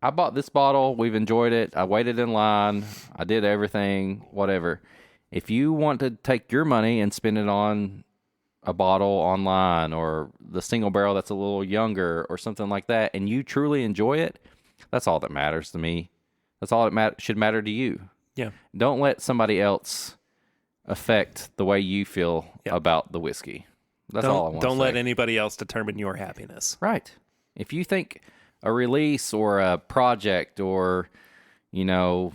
I bought this bottle. We've enjoyed it. I waited in line. I did everything, whatever. If you want to take your money and spend it on a bottle online, or the single barrel that's a little younger, or something like that, and you truly enjoy it, that's all that matters to me. That's all that should matter to you. Yeah. Don't let somebody else affect the way you feel about the whiskey. That's all I want to say. Don't let anybody else determine your happiness. Right. If you think a release or a project or, you know,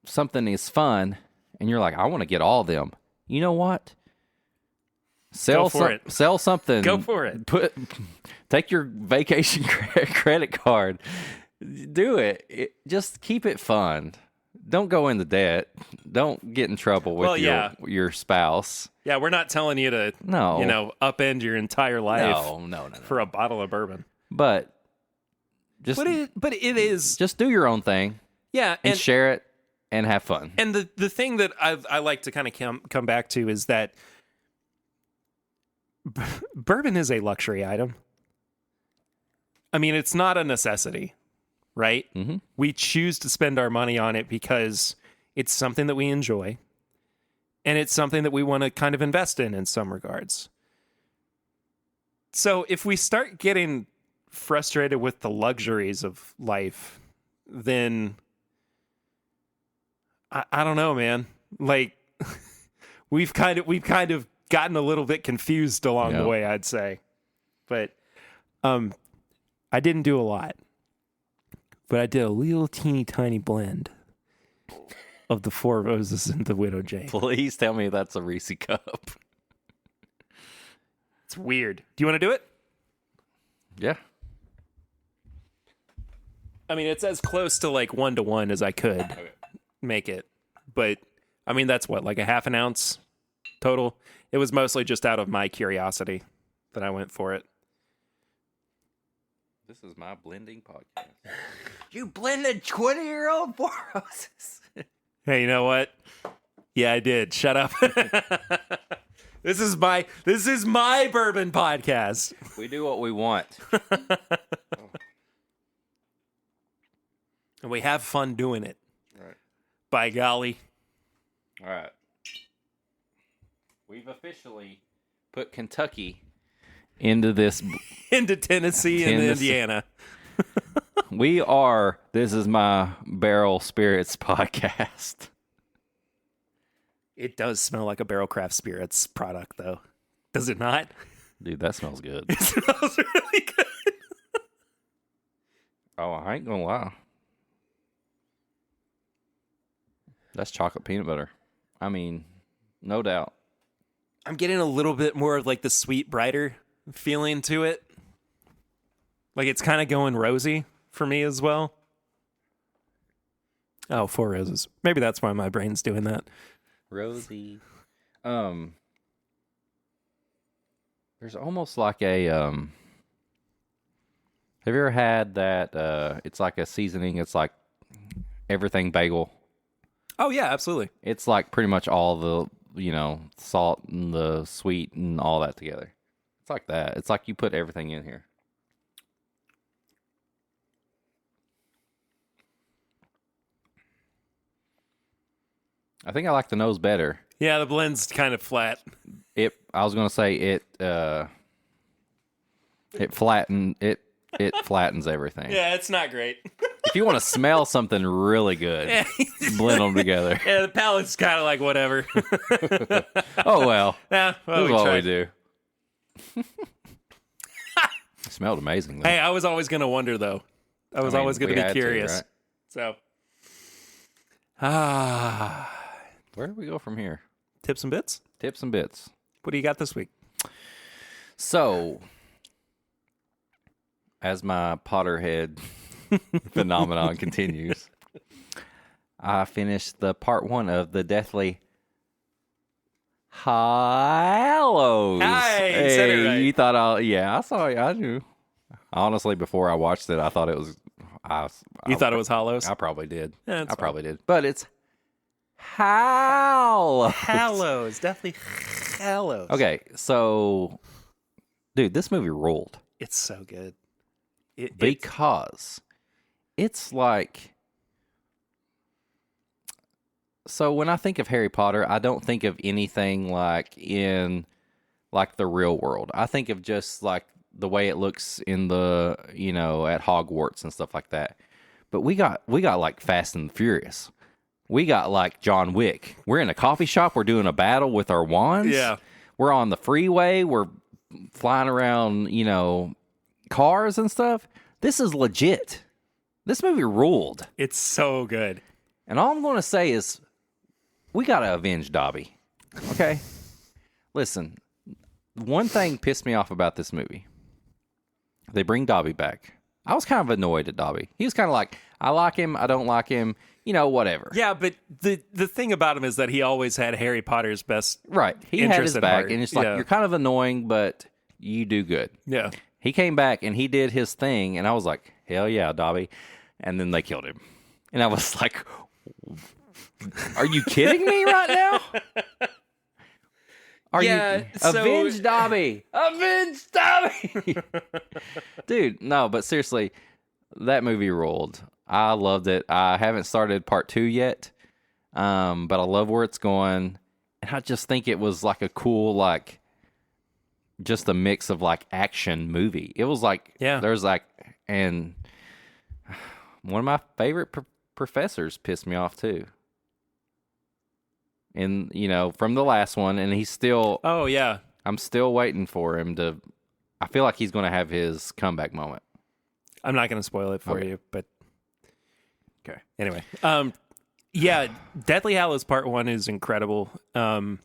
something is fun, and you're like, I want to get all of them, you know what? Sell something. Go for it. Take your vacation credit card. Do it. Just keep it fun. Don't go into debt. Don't get in trouble with your spouse. Yeah, we're not telling you to upend your entire life no. for a bottle of bourbon. But it is just do your own thing. Yeah, and share it and have fun. And the thing that I like to kind of come back to is that bourbon is a luxury item. I mean, it's not a necessity, right? Mm-hmm. We choose to spend our money on it because it's something that we enjoy, and it's something that we want to kind of invest in some regards. So if we start getting frustrated with the luxuries of life, then I don't know, man. Like we've kind of gotten a little bit confused along the way, I'd say. But I didn't do a lot. But I did a little teeny tiny blend of the Four Roses and the Widow Jane. Please tell me that's a Reese cup. It's weird. Do you want to do it? Yeah. I mean, it's as close to like 1-to-1 as I could make it. But, I mean, that's what, like a half an ounce total? It was mostly just out of my curiosity that I went for it. This is my blending podcast. You blended 20-year-old Four Roses. Hey, you know what? Yeah, I did. Shut up. This is my bourbon podcast. We do what we want. And we have fun doing it. Right. By golly. All right. We've officially put Kentucky into this. Into Tennessee and Indiana. This is my Barrel Spirits podcast. It does smell like a Barrel Craft Spirits product, though. Does it not? Dude, that smells good. It smells really good. Oh, I ain't gonna lie. That's chocolate peanut butter. I mean, no doubt. I'm getting a little bit more of like the sweet, brighter feeling to it. Like it's kind of going rosy for me as well. Oh, Four Roses. Maybe that's why my brain's doing that. Rosie. There's almost like a have you ever had that it's like a seasoning, it's like everything bagel. Oh yeah, absolutely. It's like pretty much all the, salt and the sweet and all that together. It's like that. It's like you put everything in here. I think I like the nose better. Yeah, the blend's kind of flat. I was gonna say it flattens everything. Yeah, it's not great. If you want to smell something really good, blend them together. Yeah, the palate's kind of like whatever. Oh well. Yeah, well, That's all we tried. do. It smelled amazing though. Hey, I was always gonna wonder though. I was always gonna we be had to, curious. right? So, Where do we go from here? tips and bits. Tips and bits. What do you got this week? So, as my Potterhead phenomenon continues, I finished the part 1 of the Deathly Hallows. Hey, you said it right. You thought I saw it. I knew. Honestly, before I watched it, I thought it was. You thought it was Hollows? I probably did. Yeah, that's I fine. probably did. But it's Hallows. Hallows, definitely Hallows. Okay, so, dude, this movie ruled. It's so good. Because it's like, so when I think of Harry Potter, I don't think of anything like in like the real world. I think of just like the way it looks in the, at Hogwarts and stuff like that. But we got like Fast and Furious. We got like John Wick. We're in a coffee shop. We're doing a battle with our wands. Yeah. We're on the freeway. We're flying around, cars and stuff. This is legit. This movie ruled. It's so good. And all I'm going to say is we got to avenge Dobby. Okay? Listen, one thing pissed me off about this movie. They bring Dobby back. I was kind of annoyed at Dobby. He was kind of like, I like him, I don't like him, whatever. Yeah, but the thing about him is that he always had Harry Potter's best Right. He had interest his at back, heart. and it's like, Yeah. you're kind of annoying, but you do good. Yeah. He came back, and he did his thing, and I was like, hell yeah, Dobby. And then they killed him. And I was like, are you kidding me right now? Avenge Dobby! Avenge Dobby! Dude, no, but seriously, that movie ruled. I loved it. I haven't started part 2 yet, but I love where it's going. And I just think it was like a cool, like, just a mix of like action movie. It was like, there's like, and one of my favorite professors pissed me off too. And, from the last one, and he's still, Oh, yeah. I'm still waiting for him to, I feel like he's going to have his comeback moment. I'm not going to spoil it for Okay. you, but Okay. anyway. Yeah, Deathly Hallows Part 1 is incredible. The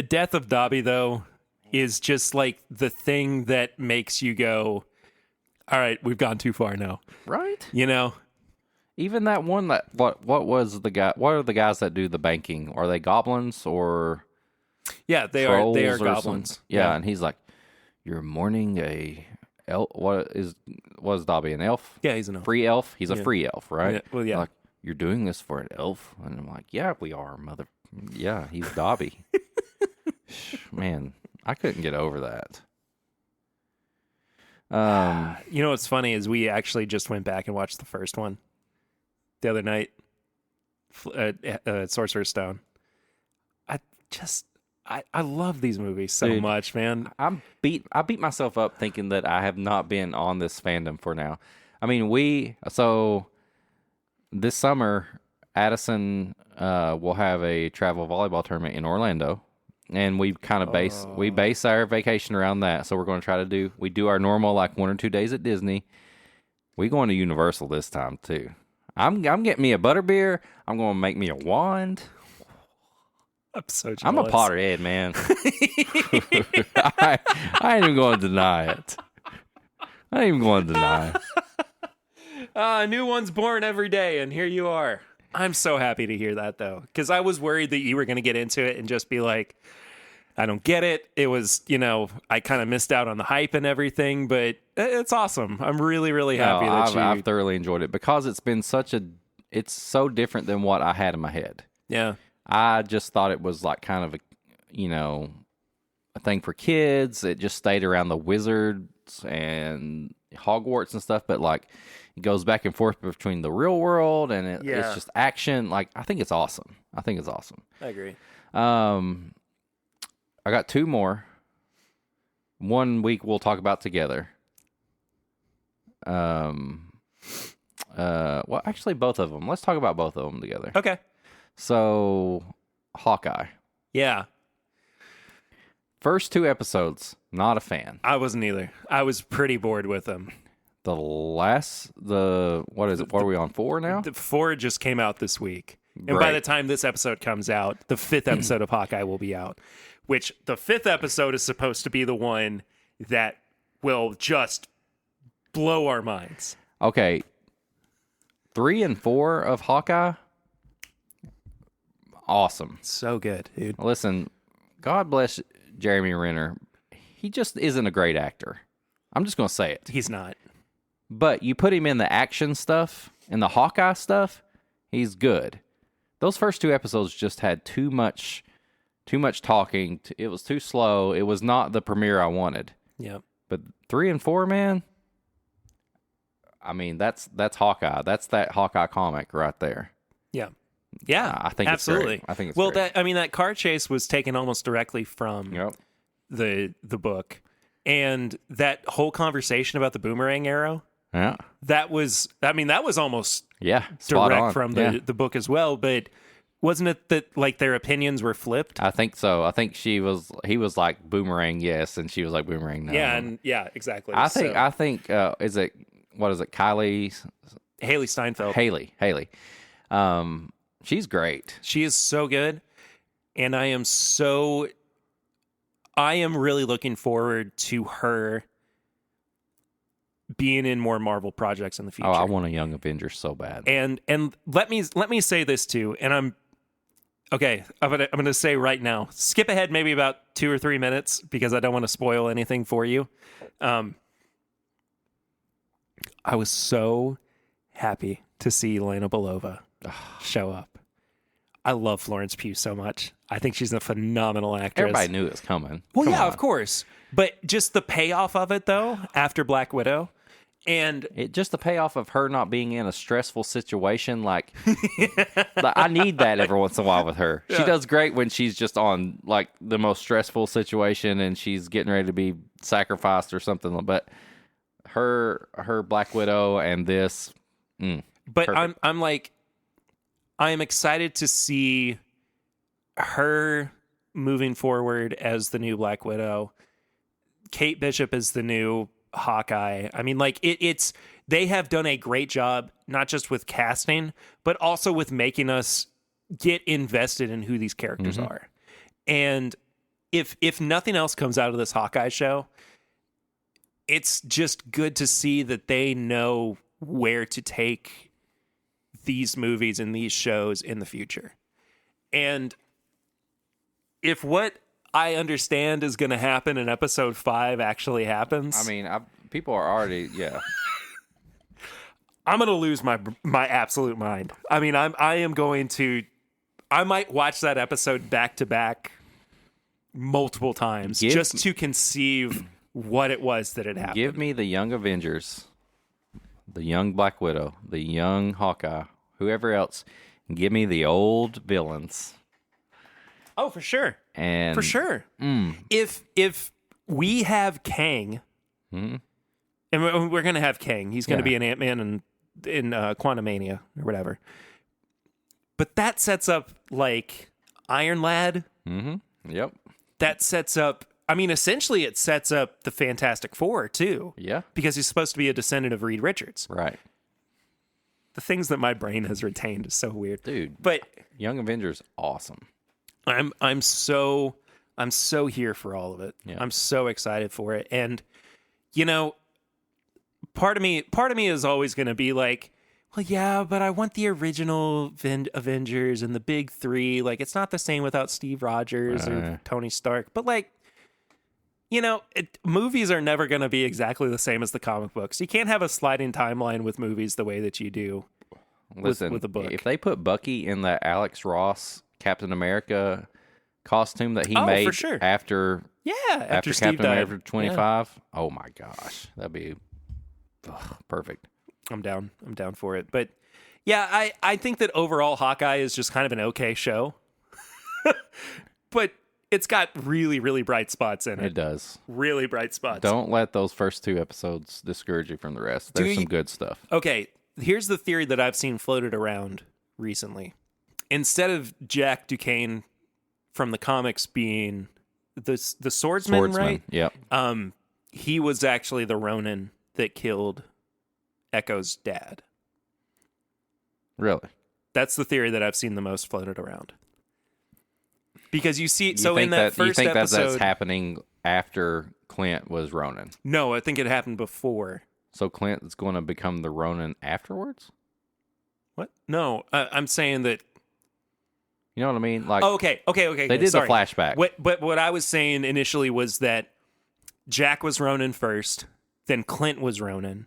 death of Dobby, though, is just like the thing that makes you go, all right, we've gone too far now. Right? Even that one what was the guy, what are the guys that do the banking? Are they goblins or Yeah, they trolls are or goblins. something? Yeah, and he's like, you're mourning a elf. What is Dobby, an elf? Yeah, he's an elf. Free elf? He's a Yeah. free elf, right? Yeah, well, yeah. Like, you're doing this for an elf? And I'm like, yeah, we are, mother. Yeah, he's Dobby. Man, I couldn't get over that. You know what's funny is we actually just went back and watched the first one the other night, Sorcerer's Stone. I love these movies so Dude, much, man. I beat myself up thinking that I have not been on this fandom for now. I mean, so this summer, Addison will have a travel volleyball tournament in Orlando, and we kind of base our vacation around that. So we're going to try to do our normal like 1 or 2 days at Disney. We going to Universal this time too. I'm getting me a butterbeer. I'm going to make me a wand. I'm so jealous. I'm a Potterhead, man. I ain't even going to deny it. I ain't even going to deny it. A new one's born every day, and here you are. I'm so happy to hear that, though, because I was worried that you were going to get into it and just be like, I don't get it. It was, I kind of missed out on the hype and everything, but it's awesome. I'm really, really happy I've thoroughly enjoyed it because it's been it's so different than what I had in my head. Yeah. I just thought it was like kind of a thing for kids. It just stayed around the wizards and Hogwarts and stuff, but like it goes back and forth between the real world and it's just action. Like I think it's awesome. I agree. I got two more. One week we'll talk about together. Well, actually both of them. Let's talk about both of them together. Okay. So, Hawkeye. Yeah. First two episodes, not a fan. I wasn't either. I was pretty bored with them. What is it? What are we on, 4 now? The 4 just came out this week. And by the time this episode comes out, the 5th episode of Hawkeye will be out. Which the 5th episode is supposed to be the one that will just blow our minds. Okay. 3 and 4 of Hawkeye, awesome. So good, dude. Listen, God bless Jeremy Renner. He just isn't a great actor. I'm just going to say it. He's not. But you put him in the action stuff, in the Hawkeye stuff, he's good. Those first 2 episodes just had too much talking. It was too slow. It was not the premiere I wanted. Yep. But 3 and 4, man, I mean, that's Hawkeye. That's that Hawkeye comic right there. Yeah. Yeah, I think absolutely. It's great. I think it's well, great. that car chase was taken almost directly from the book, and that whole conversation about the boomerang arrow. Yeah, that was almost direct from the book as well. But wasn't it that like their opinions were flipped? I think so. I think he was like boomerang yes, and she was like boomerang no. Yeah, exactly. I think is it Haley Steinfeld. Haley. She's great. She is so good, and I am really looking forward to her being in more Marvel projects in the future. Oh, I want a Young Avengers so bad. And let me say this too, and I'm gonna say right now, skip ahead maybe about 2 or 3 minutes because I don't want to spoil anything for you. I was so happy to see Elena Belova show up. I love Florence Pugh so much. I think she's a phenomenal actress. Everybody knew it was coming. Well, yeah, of course. But just the payoff of it, though, after Black Widow, and just the payoff of her not being in a stressful situation, like I need that every once in a while with her. Yeah. She does great when she's just on like the most stressful situation and she's getting ready to be sacrificed or something. But her Black Widow and this, but perfect. I am excited to see her moving forward as the new Black Widow. Kate Bishop is the new Hawkeye. I mean, like they have done a great job, not just with casting, but also with making us get invested in who these characters are. And if nothing else comes out of this Hawkeye show, it's just good to see that they know where to take these movies and these shows in the future. And if what I understand is going to happen in episode 5 actually happens, I mean, people are already, I'm going to lose my absolute mind. I mean, I might watch that episode back to back multiple times just to conceive what it was that had happened. Give me the Young Avengers, the young Black Widow, the young Hawkeye, whoever else. Give me the old villains. Oh, for sure. And for sure. If we have Kang, and we're going to have Kang. He's going to be an Ant-Man and in Quantumania or whatever. But that sets up like Iron Lad. Yep. That sets up, I mean, essentially it sets up the Fantastic Four too. Yeah. Because he's supposed to be a descendant of Reed Richards. Right. The things that my brain has retained is so weird. Dude. But Young Avengers, awesome. I'm so here for all of it. Yeah. I'm so excited for it. And you know, part of me is always going to be like, well, yeah, but I want the original Avengers and the big three. Like, it's not the same without Steve Rogers or Tony Stark. But like, you know, movies are never going to be exactly the same as the comic books. You can't have a sliding timeline with movies the way that you do with a book. If they put Bucky in the Alex Ross Captain America costume that he Oh, made for sure. after after Steve Captain died. America 25, oh my gosh, that'd be perfect. I'm down for it. But yeah, I think that overall Hawkeye is just kind of an okay show. But it's got really, really bright spots in it. It does. Really bright spots. Don't let those first 2 episodes discourage you from the rest. There's some good stuff. Okay, here's the theory that I've seen floated around recently. Instead of Jack Duquesne from the comics being the swordsman, right? Yep. He was actually the Ronin that killed Echo's dad. Really? That's the theory that I've seen the most floated around. Because you see, so think in that first you think episode, that's happening after Clint was Ronin? No, I think it happened before. So Clint is going to become the Ronin afterwards? What? No, I'm saying that. You know what I mean? Like, Okay. They did sorry. the flashback. But what I was saying initially was that Jack was Ronin first, then Clint was Ronin,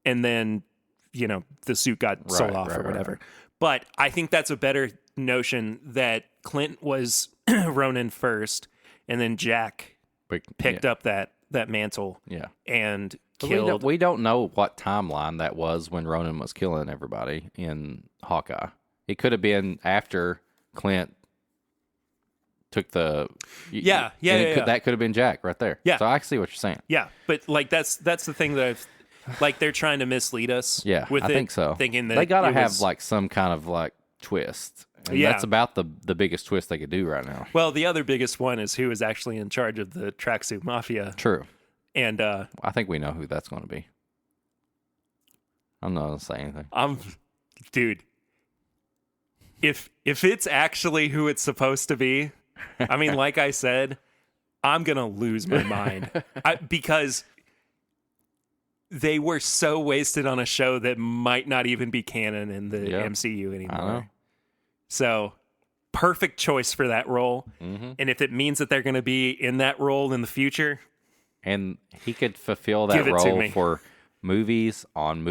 and then, you know, the suit got sold off or whatever. Right. But I think that's a better notion that Clint was Ronin first, and then Jack picked up that mantle and killed. We don't know what timeline that was when Ronin was killing everybody in Hawkeye. It could have been after Clint took the... That could have been Jack right there. Yeah. So I see what you're saying. Yeah, but like that's the thing that I've... Like, they're trying to mislead us. Yeah, with I think so. Thinking that they got to have was, like some kind of like twist. And that's about the biggest twist they could do right now. Well, the other biggest one is who is actually in charge of the Tracksuit Mafia. True. And I think we know who that's going to be. I'm not going to say anything. Dude, if it's actually who it's supposed to be, I mean, like I said, I'm going to lose my mind. Because they were so wasted on a show that might not even be canon in the MCU anymore. So, perfect choice for that role. Mm-hmm. And if it means that they're going to be in that role in the future, and he could fulfill that role for movies, on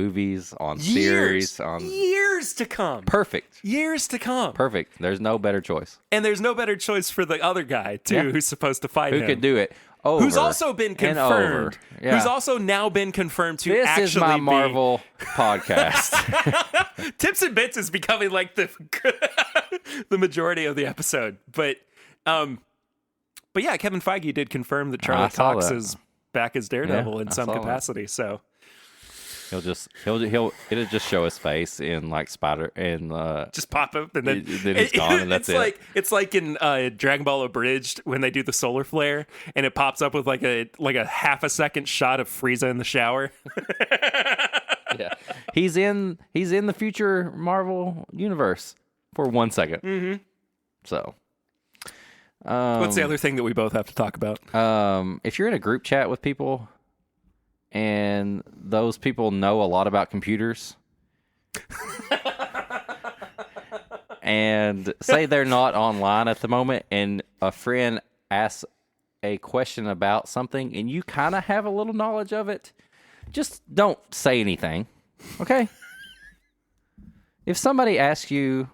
series, on years to come. Perfect. Years to come. Perfect. There's no better choice. And there's no better choice for the other guy too, who's supposed to fight him. Who could do it? Over who's also been confirmed. Yeah. Who's also now been confirmed to this actually is my be... Marvel podcast. Tips and Bits is becoming like the majority of the episode. But yeah, Kevin Feige did confirm that Charlie Cox is back as Daredevil in some capacity. So it'll just show his face in like Spider and just pop up and then he's gone and that's it. It's like in Dragon Ball Abridged when they do the solar flare and it pops up with like a half a second shot of Frieza in the shower. Yeah, he's in the future Marvel universe for 1 second. Mm-hmm. So, what's the other thing that we both have to talk about? If you're in a group chat with people and those people know a lot about computers and say they're not online at the moment and a friend asks a question about something and you kind of have a little knowledge of it, just don't say anything, okay? If somebody asks you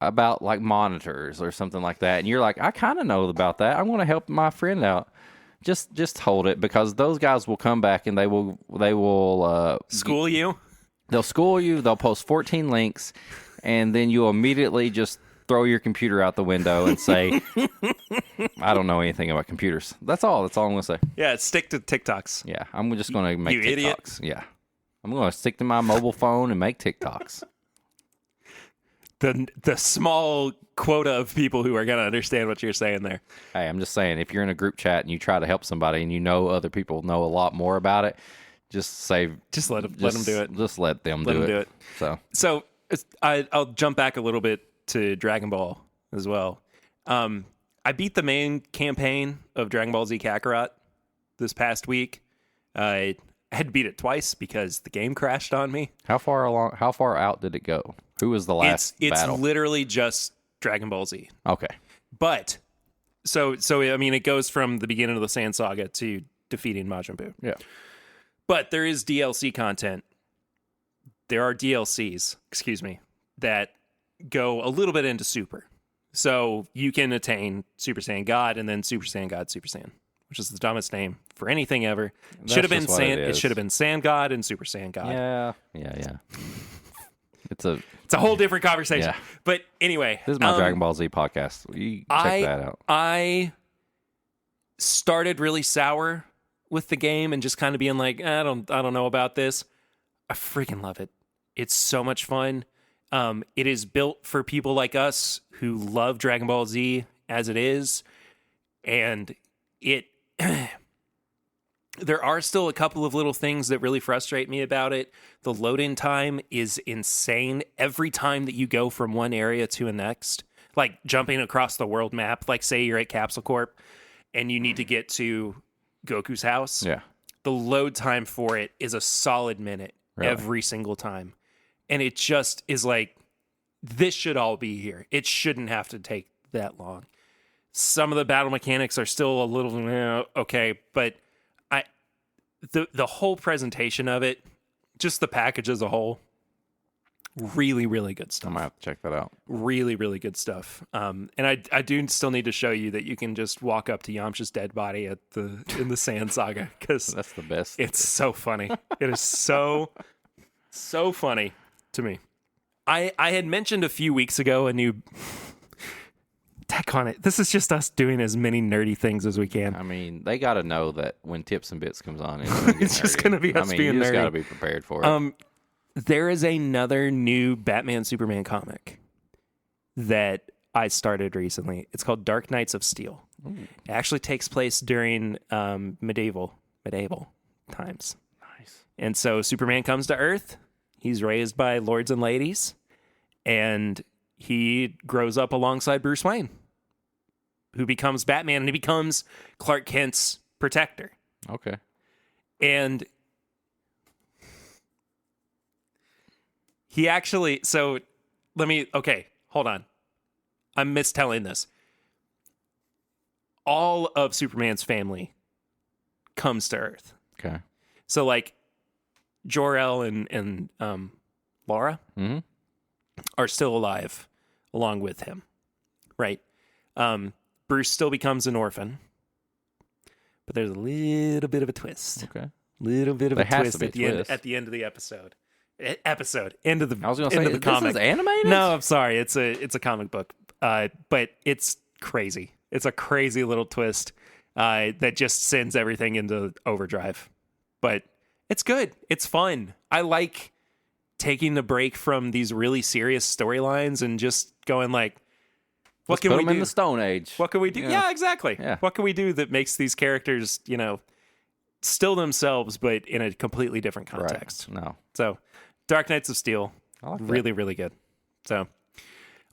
about like monitors or something like that and you're like, I kind of know about that, I'm going to help my friend out. Just hold it, because those guys will come back and they will school you. They'll school you. They'll post 14 links, and then you'll immediately just throw your computer out the window and say, "I don't know anything about computers." That's all. That's all I'm gonna say. Yeah, stick to TikToks. Yeah, I'm just gonna make you TikToks. Idiot. Yeah, I'm gonna stick to my mobile phone and make TikToks. The small quota of people who are going to understand what you're saying there. Hey, I'm just saying, if you're in a group chat and you try to help somebody and you know other people know a lot more about it, just let them do it. Just let them do it. So I'll jump back a little bit to Dragon Ball as well. I beat the main campaign of Dragon Ball Z Kakarot this past week. I had to beat it twice because the game crashed on me. How far out did it go? Who was the last battle? It's literally just Dragon Ball Z. Okay. But so I mean, it goes from the beginning of the Sand Saga to defeating Majin Buu. Yeah. But there is DLC content. There are DLCs, that go a little bit into Super. So you can attain Super Saiyan God and then Super Saiyan God Super Saiyan, which is the dumbest name for anything ever. Should have been Sand. It should have been Sand God and Super Saiyan God. Yeah. It's a whole different conversation. Yeah. But anyway, this is my Dragon Ball Z podcast. You check that out. I started really sour with the game and just kind of being like, I don't know about this. I freaking love it. It's so much fun. It is built for people like us who love Dragon Ball Z as it is, and it. There are still a couple of little things that really frustrate me about it. The load-in time is insane every time that you go from one area to the next. Like jumping across the world map, like say you're at Capsule Corp and you need to get to Goku's house. Yeah. The load time for it is a solid minute every single time. And it just is like, this should all be here. It shouldn't have to take that long. Some of the battle mechanics are still a little okay, but the whole presentation of it, just the package as a whole, really, really good stuff. I might have to check that out. Really, really good stuff. And I do still need to show you that you can just walk up to Yamcha's dead body in the Sand Saga, because that's the best. It's so funny. It is so funny to me. I had mentioned a few weeks ago a new. Tack on it. This is just us doing as many nerdy things as we can. I mean, they got to know that when Tips and Bits comes on, it's just going to be us being nerdy. You just got to be prepared for it. There is another new Batman Superman comic that I started recently. It's called Dark Knights of Steel. Ooh. It actually takes place during medieval times. Nice. And so Superman comes to Earth. He's raised by lords and ladies, and he grows up alongside Bruce Wayne, who becomes Batman, and he becomes Clark Kent's protector. Okay. And he actually, hold on. I'm mistelling this. All of Superman's family comes to Earth. Okay. So like Jor-El and Laura are still alive along with him, right? Bruce still becomes an orphan, but there's a little bit of a twist. Okay, little bit of a twist at the end of the episode. End of the. I was going to say, comic. This is animated? No, I'm sorry. It's a comic book, but it's crazy. It's a crazy little twist that just sends everything into overdrive. But it's good. It's fun. I like taking the break from these really serious storylines and just going like, what can we do? In the Stone Age. What can we do? Yeah, exactly. Yeah. What can we do that makes these characters, still themselves, but in a completely different context? Right. No. So, Dark Knights of Steel, really, really good. So,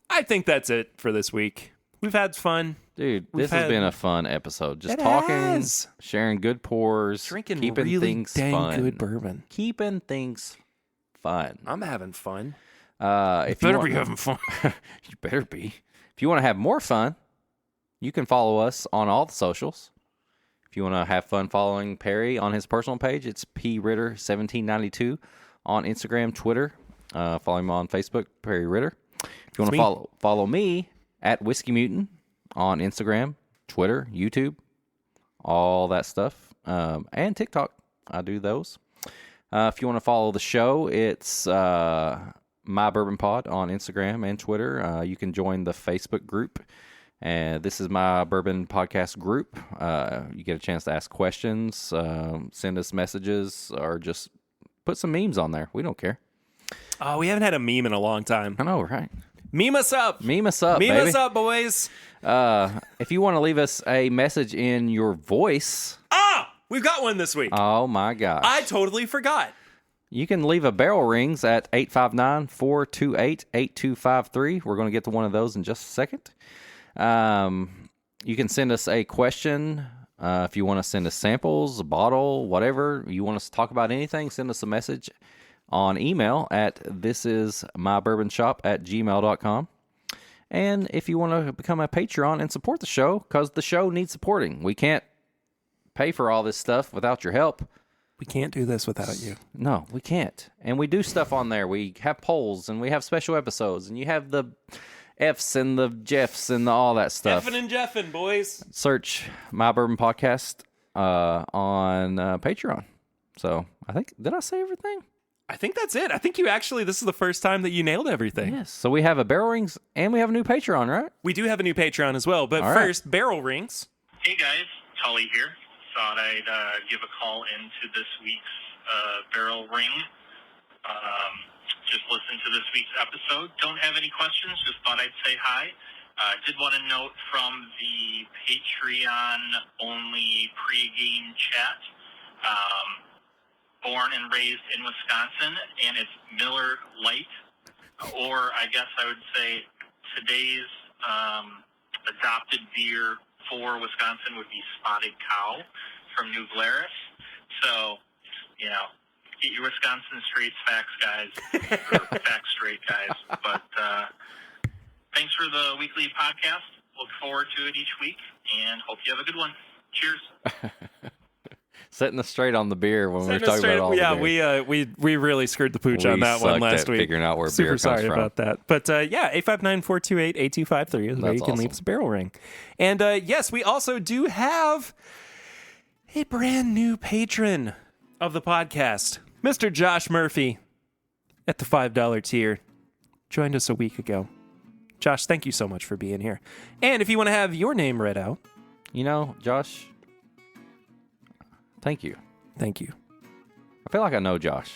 I think that's it for this week. We've had fun. Dude, this has been a fun episode. Just talking, sharing good pours, drinking keeping really things dang fun. good bourbon. Keeping things fun. I'm having fun. If you better be having fun. You better be. If you want to have more fun, you can follow us on all the socials. If you want to have fun following Perry on his personal page, it's pritter1792 on Instagram, Twitter. Follow him on Facebook, Perry Ritter. If you want to follow me at Whiskey Mutant on Instagram, Twitter, YouTube, all that stuff, and TikTok. I do those. If you want to follow the show, it's My Bourbon Pod on Instagram and Twitter. You can join the Facebook group. And this is My Bourbon Podcast group. You get a chance to ask questions, send us messages, or just put some memes on there. We don't care. Oh, we haven't had a meme in a long time. I know, right? Meme us up. Meme us up, Meme baby. us up, boys. If you want to leave us a message in your voice. We've got one this week. Oh, my gosh. I totally forgot. You can leave a barrel rings at 859-428-8253. We're going to get to one of those in just a second. You can send us a question. If you want to send us samples, a bottle, whatever, you want us to talk about anything, send us a message on email at thisismybourbonshop@gmail.com. And if you want to become a Patreon and support the show, because the show needs supporting. We can't pay for all this stuff without your help. We can't do this without you. No, we can't. And we do stuff on there. We have polls, and we have special episodes, and you have the F's and the Jeffs and all that stuff. Effin' and Jeffin', boys. Search My Bourbon Podcast on Patreon. So I think, did I say everything? I think that's it. I think this is the first time that you nailed everything. Yes. So we have a barrel rings, and we have a new Patreon, right? We do have a new Patreon as well. But All right. first, barrel rings. Hey guys, Tully here. Thought I'd give a call into this week's barrel ring. Just listened to this week's episode. Don't have any questions. Just thought I'd say hi. Did want to note from the Patreon-only pregame chat, born and raised in Wisconsin, and it's Miller Lite, or I guess I would say today's adopted beer for Wisconsin would be Spotted Cow from New Glarus. So, get your Wisconsin facts, guys, or facts straight, guys. But thanks for the weekly podcast. Look forward to it each week, and hope you have a good one. Cheers. Setting us straight on the beer when we were talking about all the beer. we really screwed the pooch on that one sucked last at week. figuring out where Super beer comes sorry from. about that. But 859-428-8253 is where you can leave us a barrel ring. And yes, we also do have a brand new patron of the podcast, Mr. Josh Murphy, at the $5 tier. Joined us a week ago. Josh, thank you so much for being here. And if you want to have your name read out, Josh, thank you. thank you. I feel like I know Josh.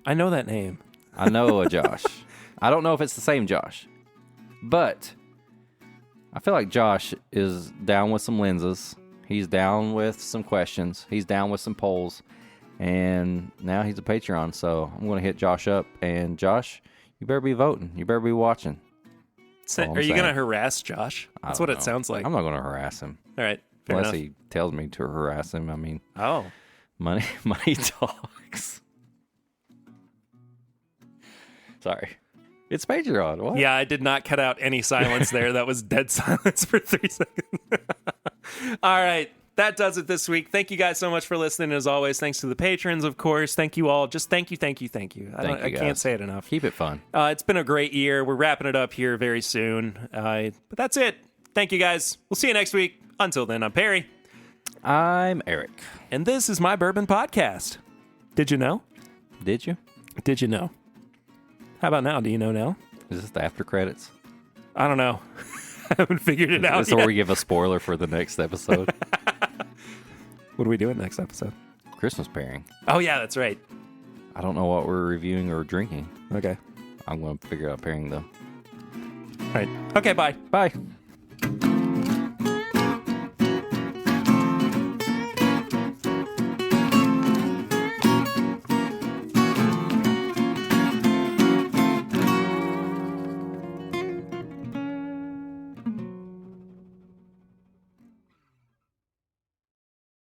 I know that name. I know a Josh. I don't know if it's the same Josh, but I feel like Josh is down with some lenses. He's down with some questions. He's down with some polls. And now he's a Patreon, so I'm going to hit Josh up. And Josh, you better be voting. You better be watching. Are you going to harass Josh? That's what it sounds like. I'm not going to harass him. All right. Fair Unless enough. he tells me to harass him. I mean, Oh. money talks. Sorry. It's Patreon. What? Yeah, I did not cut out any silence there. That was dead silence for 3 seconds. All right. That does it this week. Thank you guys so much for listening. As always, thanks to the patrons, of course. Thank you all. Just thank you. I can't guys. say it enough. Keep it fun. It's been a great year. We're wrapping it up here very soon. But that's it. Thank you guys. We'll see you next week. Until then, I'm Perry. I'm Eric. And this is My Bourbon Podcast. Did you know? Did you? Did you know? How about now? Do you know now? Is this the after credits? I don't know. I haven't figured it out Is this yet. where we give a spoiler for the next episode? What are we doing next episode? Christmas pairing. Oh, yeah, that's right. I don't know what we're reviewing or drinking. Okay. I'm going to figure out pairing though. All right. Okay, bye. Bye.